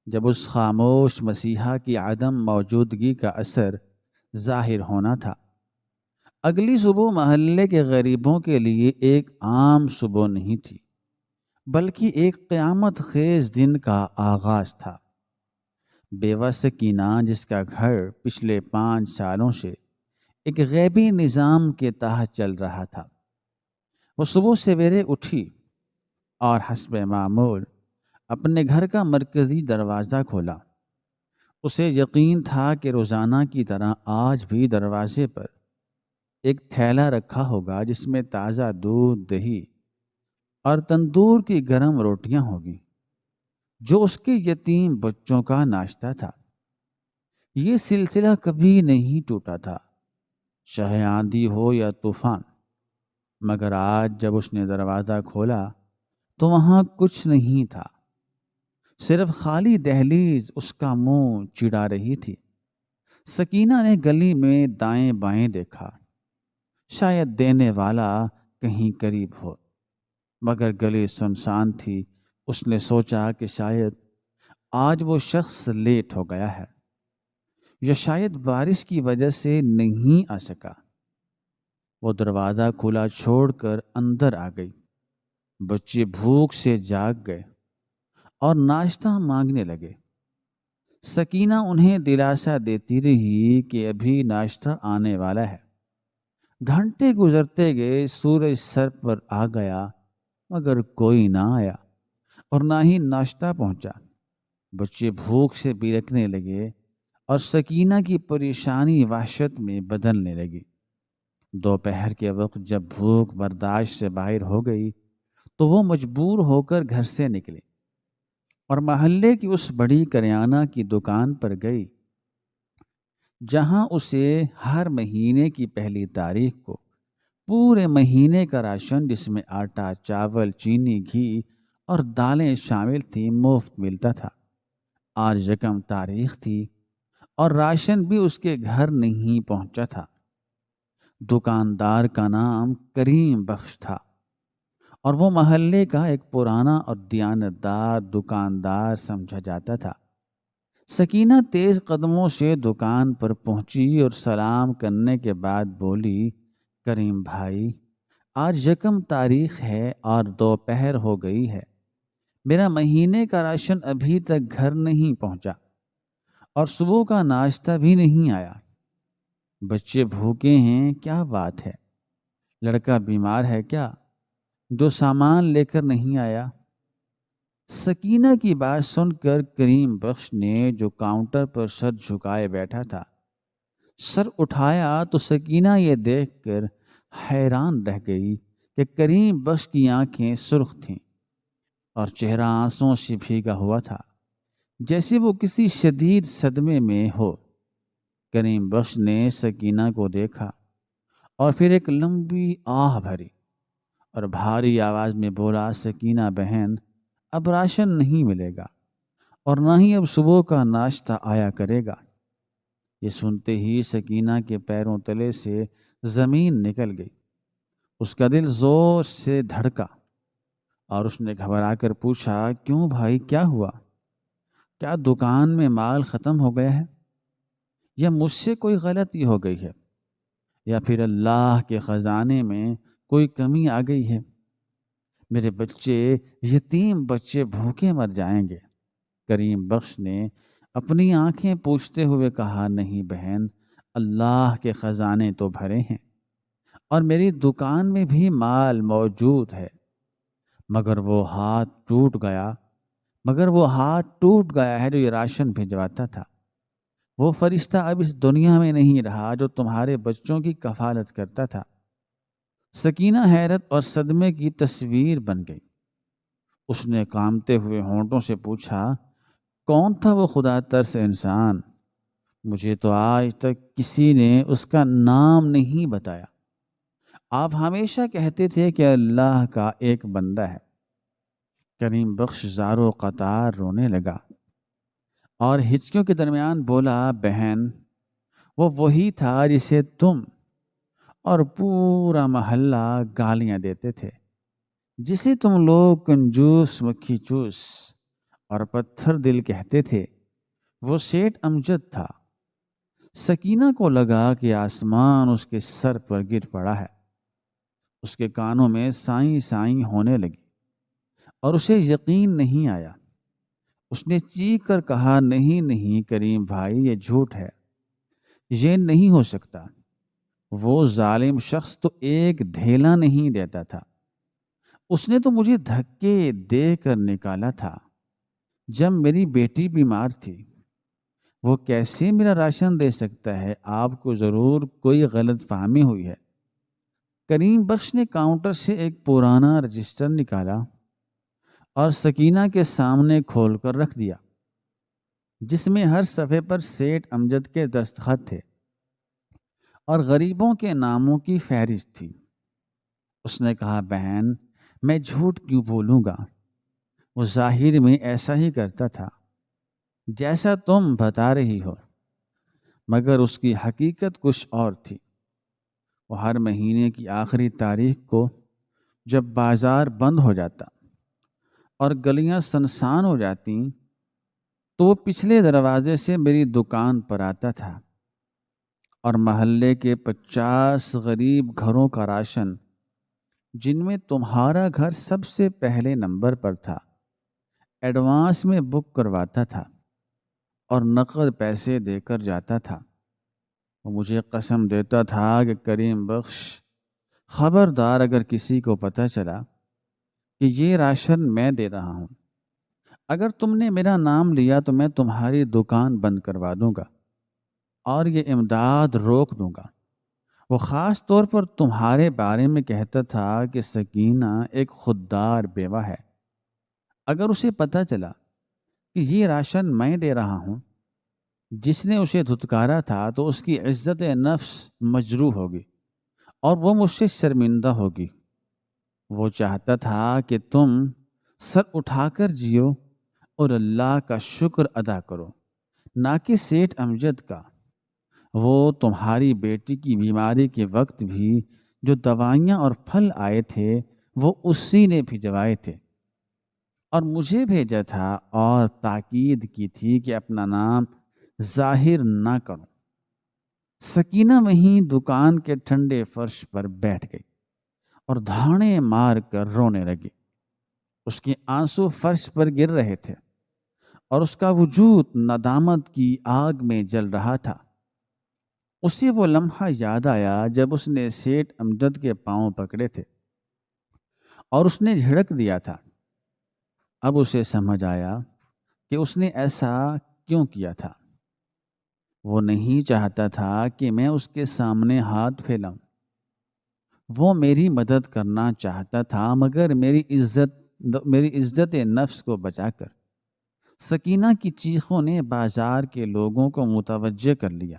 جب اس خاموش مسیحا کی عدم موجودگی کا اثر ظاہر ہونا تھا۔ اگلی صبح محلے کے غریبوں کے لیے ایک عام صبح نہیں تھی، بلکہ ایک قیامت خیز دن کا آغاز تھا۔ بیوہ سکینہ، جس کا گھر پچھلے 5 سالوں سے ایک غیبی نظام کے تحت چل رہا تھا، وہ صبح سویرے اٹھی اور حسب معمول اپنے گھر کا مرکزی دروازہ کھولا۔ اسے یقین تھا کہ روزانہ کی طرح آج بھی دروازے پر ایک تھیلا رکھا ہوگا جس میں تازہ دودھ، دہی اور تندور کی گرم روٹیاں ہوگی، جو اس کے یتیم بچوں کا ناشتہ تھا۔ یہ سلسلہ کبھی نہیں ٹوٹا تھا، چاہے آندھی ہو یا طوفان۔ مگر آج جب اس نے دروازہ کھولا تو وہاں کچھ نہیں تھا، صرف خالی دہلیز اس کا منہ چڑا رہی تھی۔ سکینہ نے گلی میں دائیں بائیں دیکھا، شاید دینے والا کہیں قریب ہو، مگر گلی سنسان تھی۔ اس نے سوچا کہ شاید آج وہ شخص لیٹ ہو گیا ہے، یا شاید بارش کی وجہ سے نہیں آ سکا۔ وہ دروازہ کھلا چھوڑ کر اندر آ گئی۔ بچے بھوک سے جاگ گئے اور ناشتہ مانگنے لگے۔ سکینہ انہیں دلاسا دیتی رہی کہ ابھی ناشتہ آنے والا ہے۔ گھنٹے گزرتے گئے، سورج سر پر آ گیا، مگر کوئی نہ آیا اور نہ ہی ناشتہ پہنچا۔ بچے بھوک سے بلکنے لگے اور سکینہ کی پریشانی وحشت میں بدلنے لگی۔ دوپہر کے وقت جب بھوک برداشت سے باہر ہو گئی تو وہ مجبور ہو کر گھر سے نکلی اور محلے کی اس بڑی کریانہ کی دکان پر گئی، جہاں اسے ہر مہینے کی پہلی تاریخ کو پورے مہینے کا راشن، جس میں آٹا، چاول، چینی، گھی اور دالیں شامل تھیں، مفت ملتا تھا۔ آج یکم تاریخ تھی اور راشن بھی اس کے گھر نہیں پہنچا تھا۔ دکاندار کا نام کریم بخش تھا اور وہ محلے کا ایک پرانا اور دیانتدار دکاندار سمجھا جاتا تھا۔ سکینہ تیز قدموں سے دکان پر پہنچی اور سلام کرنے کے بعد بولی، کریم بھائی، آج یکم تاریخ ہے اور دوپہر ہو گئی ہے، میرا مہینے کا راشن ابھی تک گھر نہیں پہنچا اور صبح کا ناشتہ بھی نہیں آیا۔ بچے بھوکے ہیں، کیا بات ہے؟ لڑکا بیمار ہے کیا جو سامان لے کر نہیں آیا؟ سکینہ کی بات سن کر کریم بخش نے، جو کاؤنٹر پر سر جھکائے بیٹھا تھا، سر اٹھایا تو سکینہ یہ دیکھ کر حیران رہ گئی کہ کریم بخش کی آنکھیں سرخ تھیں اور چہرہ آنسوؤں سے بھیگا ہوا تھا، جیسے وہ کسی شدید صدمے میں ہو۔ کریم بخش نے سکینہ کو دیکھا اور پھر ایک لمبی آہ بھری اور بھاری آواز میں بولا، سکینہ بہن، اب راشن نہیں ملے گا اور نہ ہی اب صبح کا ناشتہ آیا کرے گا۔ یہ سنتے ہی سکینہ کے پیروں تلے سے زمین نکل گئی۔ اس کا دل زور سے دھڑکا اور اس نے گھبرا کر پوچھا، کیوں بھائی، کیا ہوا؟ کیا دکان میں مال ختم ہو گیا ہے، یا مجھ سے کوئی غلطی ہو گئی ہے، یا پھر اللہ کے خزانے میں کوئی کمی آ گئی ہے؟ میرے بچے، یتیم بچے بھوکے مر جائیں گے۔ کریم بخش نے اپنی آنکھیں پوچھتے ہوئے کہا، نہیں بہن، اللہ کے خزانے تو بھرے ہیں اور میری دکان میں بھی مال موجود ہے، مگر وہ ہاتھ ٹوٹ گیا ہے جو یہ راشن بھجواتا تھا۔ وہ فرشتہ اب اس دنیا میں نہیں رہا جو تمہارے بچوں کی کفالت کرتا تھا۔ سکینہ حیرت اور صدمے کی تصویر بن گئی۔ اس نے کانپتے ہوئے ہونٹوں سے پوچھا، کون تھا وہ خدا ترس انسان؟ مجھے تو آج تک کسی نے اس کا نام نہیں بتایا۔ آپ ہمیشہ کہتے تھے کہ اللہ کا ایک بندہ ہے۔ کریم بخش زارو قطار رونے لگا اور ہچکیوں کے درمیان بولا، بہن، وہ وہی تھا جسے تم اور پورا محلہ گالیاں دیتے تھے، جسے تم لوگ کنجوس، مکھی چوس اور پتھر دل کہتے تھے۔ وہ سیٹھ امجد تھا۔ سکینہ کو لگا کہ آسمان اس کے سر پر گر پڑا ہے۔ اس کے کانوں میں سائیں سائیں ہونے لگی اور اسے یقین نہیں آیا۔ اس نے چیخ کر کہا، نہیں نہیں کریم بھائی، یہ جھوٹ ہے، یہ نہیں ہو سکتا۔ وہ ظالم شخص تو ایک دھیلا نہیں دیتا تھا، اس نے تو مجھے دھکے دے کر نکالا تھا جب میری بیٹی بیمار تھی۔ وہ کیسے میرا راشن دے سکتا ہے؟ آپ کو ضرور کوئی غلط فہمی ہوئی ہے۔ کریم بخش نے کاؤنٹر سے ایک پرانا رجسٹر نکالا اور سکینہ کے سامنے کھول کر رکھ دیا، جس میں ہر صفحے پر سیٹھ امجد کے دستخط تھے اور غریبوں کے ناموں کی فہرست تھی۔ اس نے کہا، بہن، میں جھوٹ کیوں بولوں گا؟ وہ ظاہر میں ایسا ہی کرتا تھا جیسا تم بتا رہی ہو، مگر اس کی حقیقت کچھ اور تھی۔ وہ ہر مہینے کی آخری تاریخ کو جب بازار بند ہو جاتا اور گلیاں سنسان ہو جاتی تو وہ پچھلے دروازے سے میری دکان پر آتا تھا اور محلے کے 50 غریب گھروں کا راشن، جن میں تمہارا گھر سب سے پہلے نمبر پر تھا، ایڈوانس میں بک کرواتا تھا اور نقد پیسے دے کر جاتا تھا۔ وہ مجھے قسم دیتا تھا کہ کریم بخش، خبردار اگر کسی کو پتہ چلا کہ یہ راشن میں دے رہا ہوں، اگر تم نے میرا نام لیا تو میں تمہاری دکان بند کروا دوں گا اور یہ امداد روک دوں گا۔ وہ خاص طور پر تمہارے بارے میں کہتا تھا کہ سکینہ ایک خوددار بیوہ ہے۔ اگر اسے پتہ چلا کہ یہ راشن میں دے رہا ہوں جس نے اسے دھتکارا تھا تو اس کی عزت نفس مجروح ہوگی اور وہ مجھ سے شرمندہ ہوگی۔ وہ چاہتا تھا کہ تم سر اٹھا کر جیو اور اللہ کا شکر ادا کرو، نہ کہ سیٹھ امجد کا۔ وہ تمہاری بیٹی کی بیماری کے وقت بھی جو دوائیاں اور پھل آئے تھے وہ اسی نے بھجوائے تھے اور مجھے بھیجا تھا اور تاکید کی تھی کہ اپنا نام ظاہر نہ کرو۔ سکینہ وہیں دکان کے ٹھنڈے فرش پر بیٹھ گئی اور دھاڑے مار کر رونے لگی۔ اس کے آنسو فرش پر گر رہے تھے اور اس کا وجود ندامت کی آگ میں جل رہا تھا۔ اسے وہ لمحہ یاد آیا جب اس نے سیٹھ امجد کے پاؤں پکڑے تھے اور اس نے جھڑک دیا تھا۔ اب اسے سمجھ آیا کہ اس نے ایسا کیوں کیا تھا۔ وہ نہیں چاہتا تھا کہ میں اس کے سامنے ہاتھ پھیلاؤں۔ وہ میری مدد کرنا چاہتا تھا، مگر میری عزت نفس کو بچا کر سکینہ کی چیخوں نے بازار کے لوگوں کو متوجہ کر لیا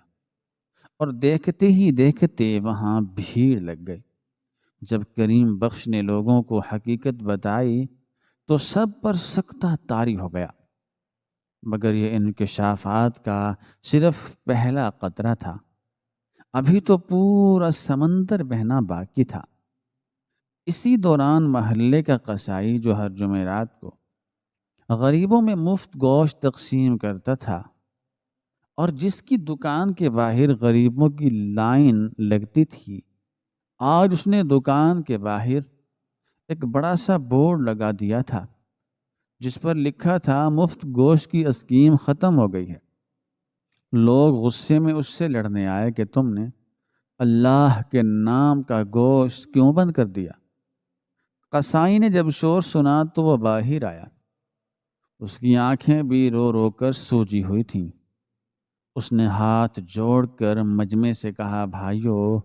اور دیکھتے ہی دیکھتے وہاں بھیڑ لگ گئی۔ جب کریم بخش نے لوگوں کو حقیقت بتائی تو سب پر سکتہ طاری ہو گیا، مگر یہ انکشافات کا صرف پہلا قطرہ تھا۔ ابھی تو پورا سمندر بہنا باقی تھا۔ اسی دوران محلے کا قصائی جو ہر جمعرات کو غریبوں میں مفت گوشت تقسیم کرتا تھا اور جس کی دکان کے باہر غریبوں کی لائن لگتی تھی، آج اس نے دکان کے باہر ایک بڑا سا بورڈ لگا دیا تھا جس پر لکھا تھا، مفت گوشت کی اسکیم ختم ہو گئی ہے۔ لوگ غصے میں اس سے لڑنے آئے کہ تم نے اللہ کے نام کا گوشت کیوں بند کر دیا؟ قصائی نے جب شور سنا تو وہ باہر آیا۔ اس کی آنکھیں بھی رو رو کر سوجی ہوئی تھیں۔ اس نے ہاتھ جوڑ کر مجمع سے کہا، بھائیو،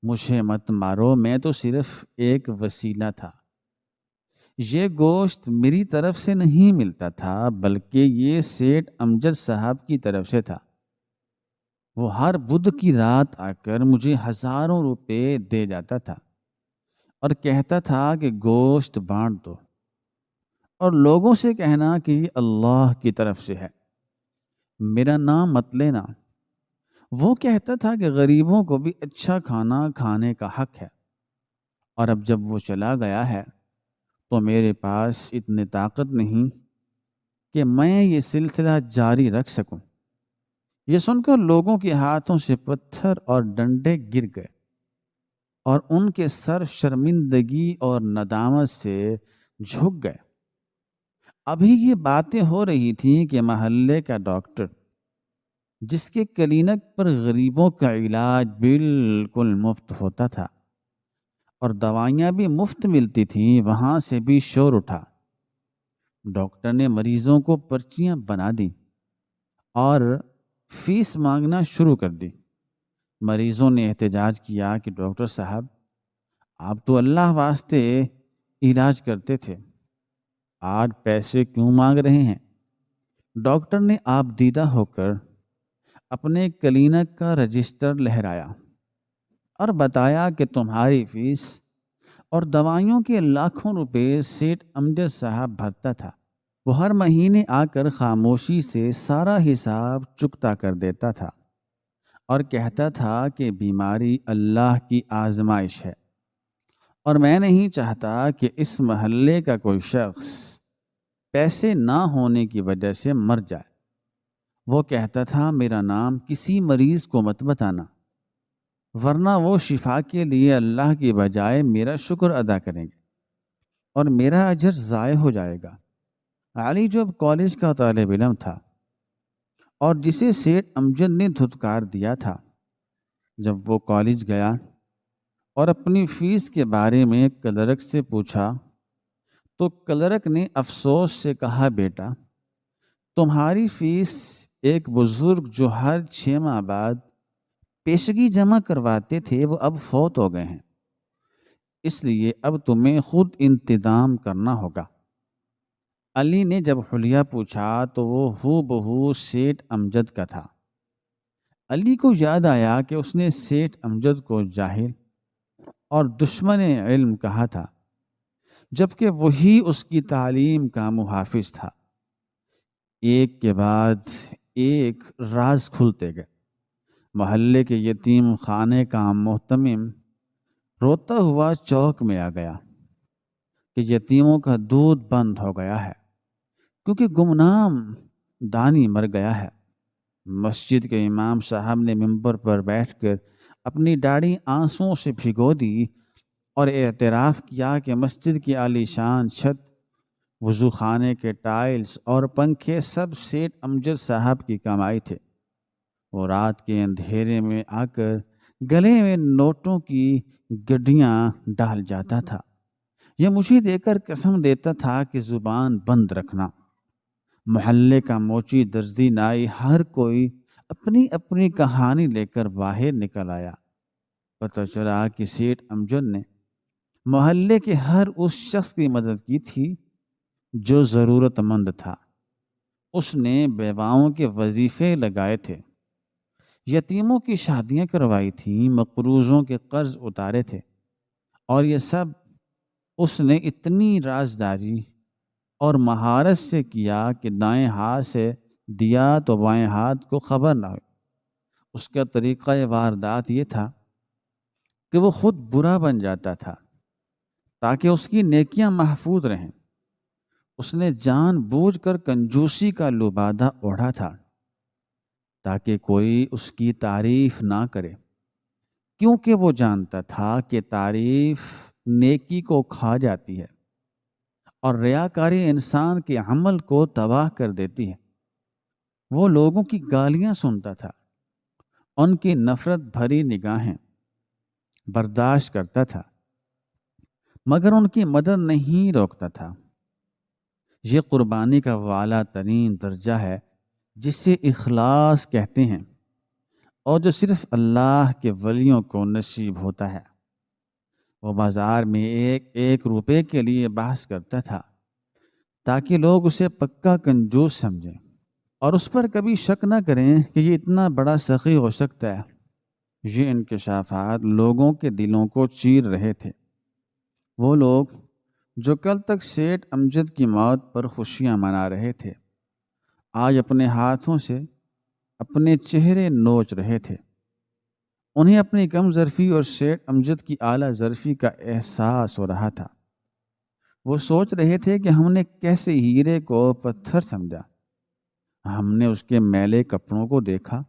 مجھے مت مارو، میں تو صرف ایک وسیلہ تھا۔ یہ گوشت میری طرف سے نہیں ملتا تھا، بلکہ یہ سیٹھ امجد صاحب کی طرف سے تھا۔ وہ ہر بدھ کی رات آ کر مجھے ہزاروں روپے دے جاتا تھا اور کہتا تھا کہ گوشت بانٹ دو اور لوگوں سے کہنا کہ یہ اللہ کی طرف سے ہے، میرا نام مت لینا۔ وہ کہتا تھا کہ غریبوں کو بھی اچھا کھانا کھانے کا حق ہے، اور اب جب وہ چلا گیا ہے تو میرے پاس اتنی طاقت نہیں کہ میں یہ سلسلہ جاری رکھ سکوں۔ یہ سن کر لوگوں کے ہاتھوں سے پتھر اور ڈنڈے گر گئے اور ان کے سر شرمندگی اور ندامت سے جھک گئے۔ ابھی یہ باتیں ہو رہی تھیں کہ محلے کا ڈاکٹر، جس کے کلینک پر غریبوں کا علاج بالکل مفت ہوتا تھا اور دوائیاں بھی مفت ملتی تھیں، وہاں سے بھی شور اٹھا۔ ڈاکٹر نے مریضوں کو پرچیاں بنا دیں اور فیس مانگنا شروع کر دی۔ مریضوں نے احتجاج کیا کہ ڈاکٹر صاحب، آپ تو اللہ واسطے علاج کرتے تھے، آج پیسے کیوں مانگ رہے ہیں؟ ڈاکٹر نے آپ دیدہ ہو کر اپنے کلینک کا رجسٹر لہرایا اور بتایا کہ تمہاری فیس اور دوائیوں کے لاکھوں روپے سیٹھ امجد صاحب بھرتا تھا۔ وہ ہر مہینے آ کر خاموشی سے سارا حساب چکتا کر دیتا تھا اور کہتا تھا کہ بیماری اللہ کی آزمائش ہے اور میں نہیں چاہتا کہ اس محلے کا کوئی شخص پیسے نہ ہونے کی وجہ سے مر جائے۔ وہ کہتا تھا میرا نام کسی مریض کو مت بتانا، ورنہ وہ شفا کے لیے اللہ کی بجائے میرا شکر ادا کریں گے اور میرا اجر ضائع ہو جائے گا۔ علی جو اب کالج کا طالب علم تھا اور جسے سیٹھ امجد نے دھتکار دیا تھا، جب وہ کالج گیا اور اپنی فیس کے بارے میں کلرک سے پوچھا تو کلرک نے افسوس سے کہا بیٹا تمہاری فیس ایک بزرگ جو ہر 6 ماہ بعد پیشگی جمع کرواتے تھے وہ اب فوت ہو گئے ہیں، اس لیے اب تمہیں خود انتظام کرنا ہوگا۔ علی نے جب حلیہ پوچھا تو وہ ہو بہو سیٹھ امجد کا تھا۔ علی کو یاد آیا کہ اس نے سیٹھ امجد کو جاہل اور دشمن علم کہا تھا، جبکہ وہی اس کی تعلیم کا محافظ تھا۔ ایک کے بعد ایک راز کھلتے گئے۔ محلے کے یتیم خانے کا محتمم روتا ہوا چوک میں آ گیا کہ یتیموں کا دودھ بند ہو گیا ہے کیونکہ گمنام دانی مر گیا ہے۔ مسجد کے امام صاحب نے ممبر پر بیٹھ کر اپنی داڑھی آنسوؤں سے بھگو دی اور اعتراف کیا کہ مسجد کی عالی شان چھت، وضو خانے کے ٹائلز اور پنکھے سب سیٹھ امجد صاحب کی کمائی تھے۔ وہ رات کے اندھیرے میں آ کر گلے میں نوٹوں کی گڈیاں ڈال جاتا تھا یہ مجھے دے کر قسم دیتا تھا کہ زبان بند رکھنا۔ محلے کا موچی درزی نائی ہر کوئی اپنی اپنی کہانی لے کر باہر نکل آیا۔ پتہ چلا کہ سیٹھ امجد نے محلے کے ہر اس شخص کی مدد کی تھی جو ضرورت مند تھا۔ اس نے بیواؤں کے وظیفے لگائے تھے، یتیموں کی شادیاں کروائی تھیں، مقروضوں کے قرض اتارے تھے، اور یہ سب اس نے اتنی رازداری اور مہارت سے کیا کہ دائیں ہاتھ سے دیا تو بائیں ہاتھ کو خبر نہ ہوئی۔ اس کا طریقہ واردات یہ تھا کہ وہ خود برا بن جاتا تھا تاکہ اس کی نیکیاں محفوظ رہیں۔ اس نے جان بوجھ کر کنجوسی کا لبادہ اوڑھا تھا تاکہ کوئی اس کی تعریف نہ کرے، کیونکہ وہ جانتا تھا کہ تعریف نیکی کو کھا جاتی ہے اور ریاکاری انسان کے عمل کو تباہ کر دیتی ہے۔ وہ لوگوں کی گالیاں سنتا تھا، ان کی نفرت بھری نگاہیں برداشت کرتا تھا، مگر ان کی مدد نہیں روکتا تھا۔ یہ قربانی کا والا ترین درجہ ہے جسے اخلاص کہتے ہیں اور جو صرف اللہ کے ولیوں کو نصیب ہوتا ہے۔ وہ بازار میں ایک روپے کے لیے بحث کرتا تھا تاکہ لوگ اسے پکا کنجوس سمجھیں اور اس پر کبھی شک نہ کریں کہ یہ اتنا بڑا سخی ہو سکتا ہے۔ یہ انکشافات لوگوں کے دلوں کو چیر رہے تھے۔ وہ لوگ جو کل تک سیٹھ امجد کی موت پر خوشیاں منا رہے تھے، آج اپنے ہاتھوں سے اپنے چہرے نوچ رہے تھے۔ انہیں اپنی کم ظرفی اور سیٹھ امجد کی اعلیٰ ظرفی کا احساس ہو رہا تھا۔ وہ سوچ رہے تھے کہ ہم نے کیسے ہیرے کو پتھر سمجھا۔ ہم نے اس کے میلے کپڑوں کو دیکھا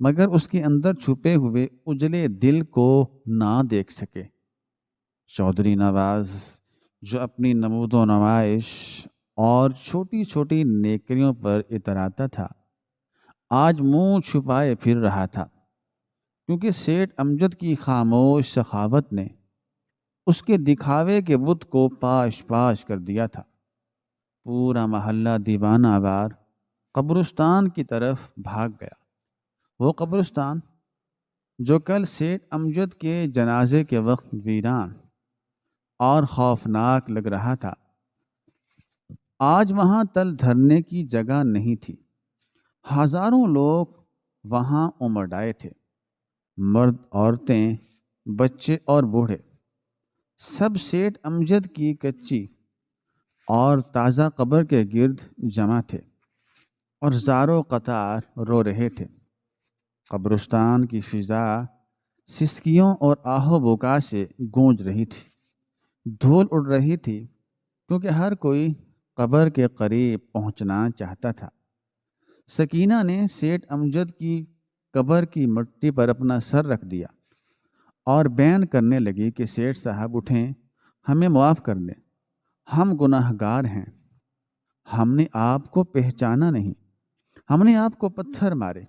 مگر اس کے اندر چھپے ہوئے اجلے دل کو نہ دیکھ سکے۔ چودھری نواز جو اپنی نمود و نمائش اور چھوٹی چھوٹی نیکیوں پر اتراتا تھا، آج منہ چھپائے پھر رہا تھا، کیونکہ سیٹھ امجد کی خاموش سخاوت نے اس کے دکھاوے کے بت کو پاش پاش کر دیا تھا۔ پورا محلہ دیوانہ وار قبرستان کی طرف بھاگ گیا۔ وہ قبرستان جو کل سیٹھ امجد کے جنازے کے وقت ویران اور خوفناک لگ رہا تھا، آج وہاں تل دھرنے کی جگہ نہیں تھی۔ ہزاروں لوگ وہاں امڑ آئے تھے، مرد، عورتیں، بچے اور بوڑھے، سب سیٹھ امجد کی کچی اور تازہ قبر کے گرد جمع تھے اور زارو قطار رو رہے تھے۔ قبرستان کی فضا سسکیوں اور آہو بکا سے گونج رہی تھی، دھول اڑ رہی تھی، کیونکہ ہر کوئی قبر کے قریب پہنچنا چاہتا تھا۔ سکینہ نے سیٹھ امجد کی قبر کی مٹی پر اپنا سر رکھ دیا اور بیان کرنے لگی کہ سیٹھ صاحب اٹھیں، ہمیں معاف کر دیں، ہم گناہ گار ہیں، ہم نے آپ کو پہچانا نہیں، ہم نے آپ کو پتھر مارے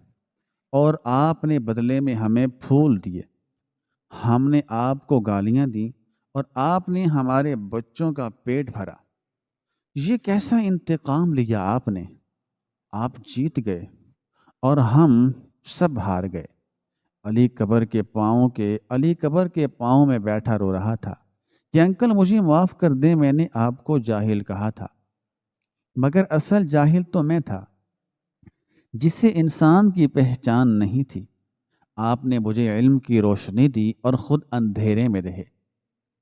اور آپ نے بدلے میں ہمیں پھول دیے، ہم نے آپ کو گالیاں دیں اور آپ نے ہمارے بچوں کا پیٹ بھرا۔ یہ کیسا انتقام لیا آپ نے؟ آپ جیت گئے اور ہم سب ہار گئے۔ علی قبر کے پاؤں میں بیٹھا رو رہا تھا کہ انکل مجھے معاف کر دیں، میں نے آپ کو جاہل کہا تھا، مگر اصل جاہل تو میں تھا جسے انسان کی پہچان نہیں تھی۔ آپ نے مجھے علم کی روشنی دی اور خود اندھیرے میں رہے۔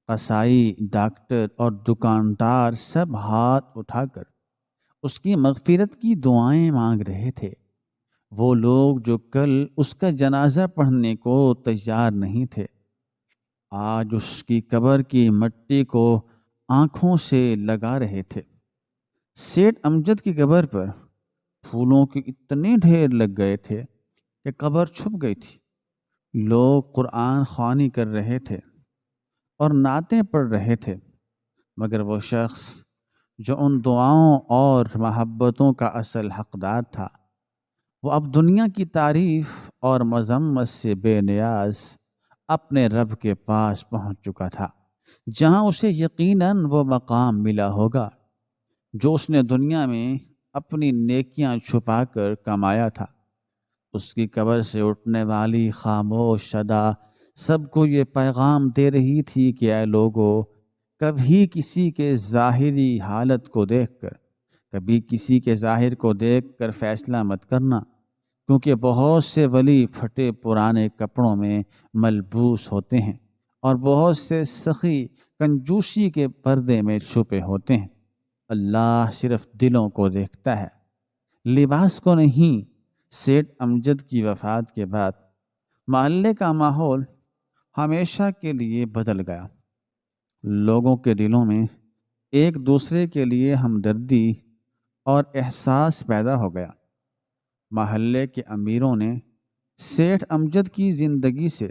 قصائی، ڈاکٹر اور دکاندار سب ہاتھ اٹھا کر اس کی مغفرت کی دعائیں مانگ رہے تھے۔ وہ لوگ جو کل اس کا جنازہ پڑھنے کو تیار نہیں تھے، آج اس کی قبر کی مٹی کو آنکھوں سے لگا رہے تھے۔ سیٹھ امجد کی قبر پر پھولوں کے اتنے ڈھیر لگ گئے تھے کہ قبر چھپ گئی تھی۔ لوگ قرآن خوانی کر رہے تھے اور نعتیں پڑھ رہے تھے، مگر وہ شخص جو ان دعاؤں اور محبتوں کا اصل حقدار تھا، وہ اب دنیا کی تعریف اور مذمت سے بے نیاز اپنے رب کے پاس پہنچ چکا تھا، جہاں اسے یقیناً وہ مقام ملا ہوگا جو اس نے دنیا میں اپنی نیکیاں چھپا کر کمایا تھا۔ اس کی قبر سے اٹھنے والی خاموش صدا سب کو یہ پیغام دے رہی تھی کہ اے لوگو، کبھی کسی کے ظاہری حالت کو دیکھ کر، کبھی کسی کے ظاہر کو دیکھ کر فیصلہ مت کرنا، کیونکہ بہت سے ولی پھٹے پرانے کپڑوں میں ملبوس ہوتے ہیں اور بہت سے سخی کنجوسی کے پردے میں چھپے ہوتے ہیں۔ اللہ صرف دلوں کو دیکھتا ہے، لباس کو نہیں۔ سیٹھ امجد کی وفات کے بعد محلے کا ماحول ہمیشہ کے لیے بدل گیا۔ لوگوں کے دلوں میں ایک دوسرے کے لیے ہمدردی اور احساس پیدا ہو گیا۔ محلے کے امیروں نے سیٹھ امجد کی زندگی سے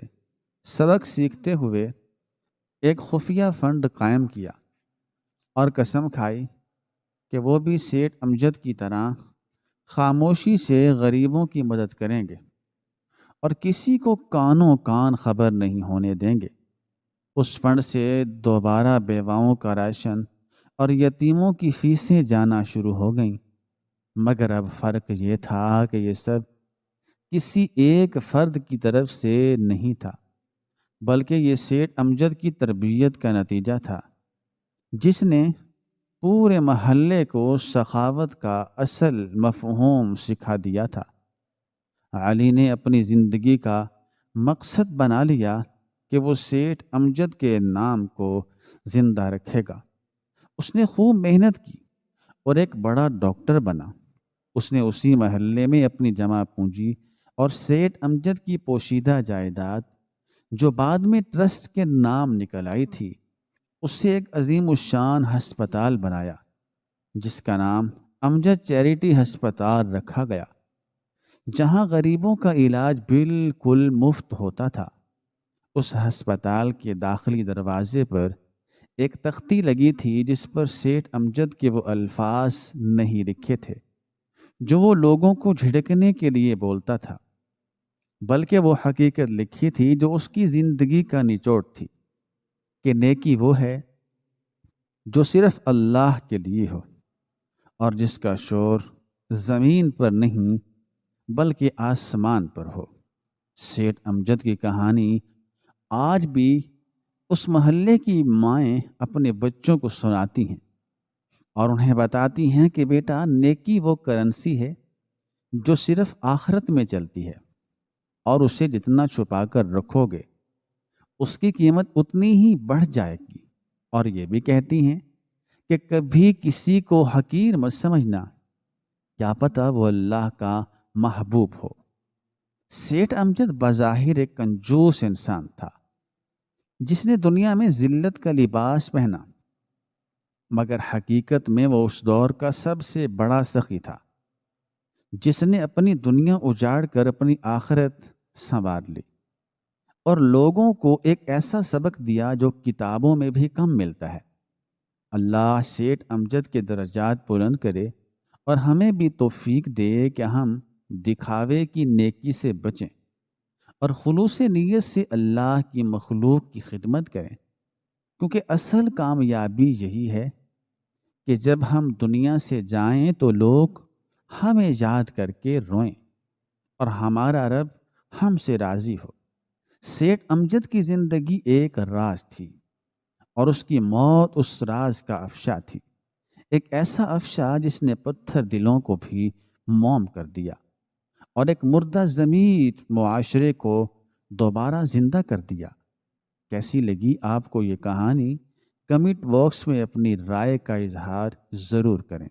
سبق سیکھتے ہوئے ایک خفیہ فنڈ قائم کیا اور قسم کھائی کہ وہ بھی سیٹھ امجد کی طرح خاموشی سے غریبوں کی مدد کریں گے اور کسی کو کانوں کان خبر نہیں ہونے دیں گے۔ اس فنڈ سے دوبارہ بیواؤں کا راشن اور یتیموں کی فیسیں جانا شروع ہو گئیں، مگر اب فرق یہ تھا کہ یہ سب کسی ایک فرد کی طرف سے نہیں تھا، بلکہ یہ سیٹھ امجد کی تربیت کا نتیجہ تھا، جس نے پورے محلے کو سخاوت کا اصل مفہوم سکھا دیا تھا۔ علی نے اپنی زندگی کا مقصد بنا لیا کہ وہ سیٹھ امجد کے نام کو زندہ رکھے گا۔ اس نے خوب محنت کی اور ایک بڑا ڈاکٹر بنا۔ اس نے اسی محلے میں اپنی جمع پونجی اور سیٹھ امجد کی پوشیدہ جائیداد، جو بعد میں ٹرسٹ کے نام نکل آئی تھی، اس سے ایک عظیم الشان ہسپتال بنایا، جس کا نام امجد چیریٹی ہسپتال رکھا گیا، جہاں غریبوں کا علاج بالکل مفت ہوتا تھا۔ اس ہسپتال کے داخلی دروازے پر ایک تختی لگی تھی جس پر سیٹھ امجد کے وہ الفاظ نہیں لکھے تھے جو وہ لوگوں کو جھڑکنے کے لیے بولتا تھا، بلکہ وہ حقیقت لکھی تھی جو اس کی زندگی کا نچوڑ تھی، کہ نیکی وہ ہے جو صرف اللہ کے لیے ہو اور جس کا شور زمین پر نہیں بلکہ آسمان پر ہو۔ سیٹھ امجد کی کہانی آج بھی اس محلے کی مائیں اپنے بچوں کو سناتی ہیں اور انہیں بتاتی ہیں کہ بیٹا، نیکی وہ کرنسی ہے جو صرف آخرت میں چلتی ہے، اور اسے جتنا چھپا کر رکھو گے اس کی قیمت اتنی ہی بڑھ جائے گی۔ اور یہ بھی کہتی ہیں کہ کبھی کسی کو حقیر مت سمجھنا، کیا پتہ وہ اللہ کا محبوب ہو۔ سیٹھ امجد بظاہر ایک کنجوس انسان تھا جس نے دنیا میں ذلت کا لباس پہنا، مگر حقیقت میں وہ اس دور کا سب سے بڑا سخی تھا جس نے اپنی دنیا اجاڑ کر اپنی آخرت سنوار لی اور لوگوں کو ایک ایسا سبق دیا جو کتابوں میں بھی کم ملتا ہے۔ اللہ سیٹھ امجد کے درجات بلند کرے اور ہمیں بھی توفیق دے کہ ہم دکھاوے کی نیکی سے بچیں اور خلوص نیت سے اللہ کی مخلوق کی خدمت کریں، کیونکہ اصل کامیابی یہی ہے کہ جب ہم دنیا سے جائیں تو لوگ ہمیں یاد کر کے روئیں اور ہمارا رب ہم سے راضی ہو۔ سیٹھ امجد کی زندگی ایک راز تھی اور اس کی موت اس راز کا افشا تھی، ایک ایسا افشا جس نے پتھر دلوں کو بھی موم کر دیا اور ایک مردہ ضمیر معاشرے کو دوبارہ زندہ کر دیا۔ کیسی لگی آپ کو یہ کہانی؟ کمنٹ باکس میں اپنی رائے کا اظہار ضرور کریں۔